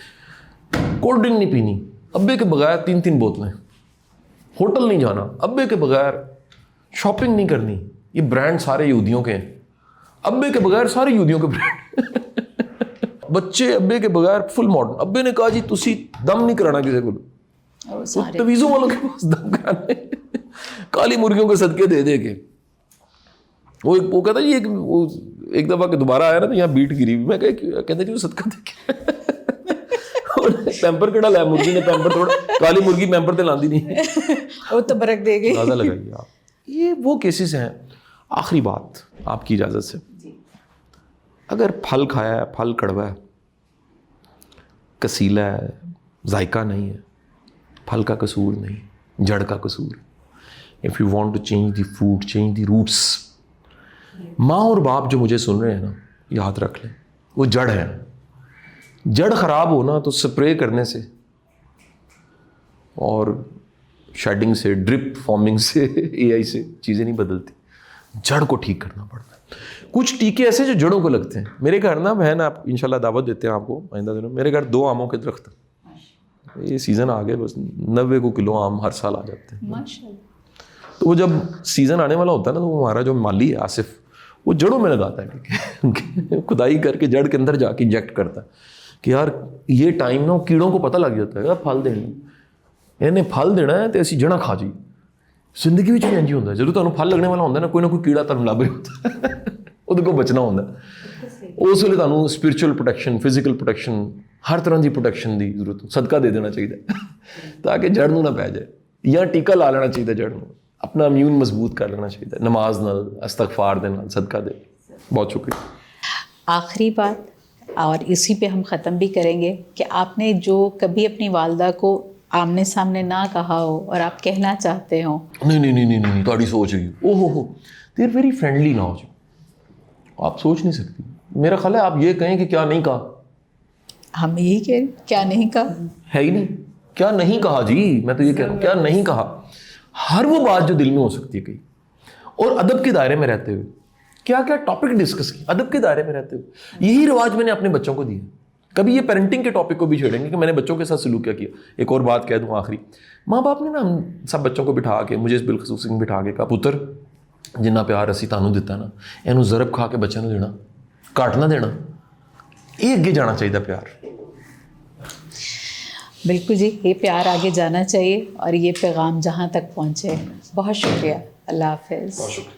کولڈ ڈرنک نہیں پینی ابے کے بغیر, 3 بوتلیں. ہوٹل نہیں جانا ابے کے بغیر, شاپنگ نہیں کرنی, یہ برانڈ سارے یہودیوں کے ہیں, ابے کے بغیر سارے یہودیوں کے برانڈ. بچے ابے کے بغیر فل ماڈرن. ابے نے کہا جی تسی دم نہیں کرانا کسی کو, تویزوں والوں کے پاس دم کرانے, کالی مرغیوں کے صدقے دے دے کے. وہ کہتا جی ایک دفعہ کہ دوبارہ آیا نا تو یہاں بیٹ گری, میں کہتا جی وہ صدقہ دے کے پیمپر کیڑا لایا, مرغی نے پیمپر تھوڑا, کالی مرغی پیمپر تے لاندی نہیں, وہ تو برک دے گئی. اندازہ لگائیے آپ. یہ وہ کیسز ہیں. آخری بات آپ کی اجازت سے, اگر پھل کھایا ہے, پھل کڑوا ہے, کسیلا ہے, ذائقہ نہیں ہے, پھل کا قصور نہیں, جڑ کا قصور. If you want to change the food, change the roots. ماں اور باپ جو مجھے سن رہے ہیں نا, یاد رکھ لیں وہ جڑ ہے. جڑ خراب ہو نا تو سپرے کرنے سے اور شیڈنگ سے, ڈرپ فارمنگ سے, اے آئی سے چیزیں نہیں بدلتی. جڑ کو ٹھیک کرنا پڑتا ہے. کچھ ٹیکے ایسے جو جڑوں کو لگتے ہیں. میرے گھر نا بہن, آپ انشاءاللہ دعوت دیتے ہیں آپ کو آئندہ دنوں, میرے گھر 2 آموں کے درخت ہیں. یہ سیزن آ گئے, بس 90 کلو آم ہر سال آ جاتے ہیں. تو وہ جب سیزن آنے والا ہوتا ہے نا, تو ہمارا جو مالی ہے آصف, وہ جڑوں میں لگاتا ہے, کھدائی کر کے جڑ کے اندر جا کے انجیکٹ کرتا ہے کہ یار یہ ٹائم نا کیڑوں کو پتہ لگ جاتا ہے پھل دینا, انہیں پھل دینا ہے تو اسی جڑاں کھا جی. زندگی بھی انج ہی ہوتا ہے, جدوں تمہیں پھل لگنے والا ہوتا ہے نا, کوئی نہ کوئی کیڑا تمہیں لب رہا ہوتا ہے, وہ کو بچنا ہوتا ہے. اس ویلے تمہیں اسپرچل پروٹیکشن, فزیکل پروٹیکشن, ہر طرح کی پروٹیکشن کی ضرورت, صدقہ دے دینا چاہیے تاکہ جڑ نہ پی جائے, یا ٹیکا لا لینا چاہیے جڑ میں, اپنا امیون مضبوط کر لینا چاہیے نماز نال, استغفار دے نال, صدقہ دے. بہت شکریہ. آخری بات, اور اسی پہ ہم ختم بھی کریں گے, کہ آپ نے جو کبھی اپنی والدہ کو آمنے سامنے نہ کہا ہو اور آپ کہنا چاہتے ہوں. نہیں تھوڑی سوچ رہی ہو, ہو دے آر ویری فرینڈلی نا, آپ سوچ نہیں سکتی. میرا خیال ہے آپ یہ کہیں کہ کیا نہیں کہا. ہم یہی کہیں کیا نہیں کہا, ہے ہی نہیں, کیا نہیں کہا جی. میں تو یہ کہہ رہا ہوں کیا نہیں کہا. ہر وہ بات جو دل میں ہو سکتی ہے کہیں, اور ادب کے دائرے میں رہتے ہوئے کیا کیا ٹاپک ڈسکس کی, ادب کے دائرے میں رہتے ہوئے. یہی رواج میں نے اپنے بچوں کو دیا. کبھی یہ پیرنٹنگ کے ٹاپک کو بھی چھیڑیں گے کہ میں نے بچوں کے ساتھ سلوک کیا کیا. ایک اور بات کہہ دوں آخری, ماں باپ نے نا ہم سب بچوں کو بٹھا کے, مجھے بالخصوص بٹھا کے کہا پتر جنہ پیار اسی تانوں دیتا نا اینو ضرب کھا کے بچے نو دینا, کٹ نہ دینا, یہ اگے جانا چاہیے پیار. بالکل جی, یہ پیار آگے جانا چاہیے اور یہ پیغام جہاں تک پہنچے. بہت شکریہ, اللہ حافظ. بہت شکریہ.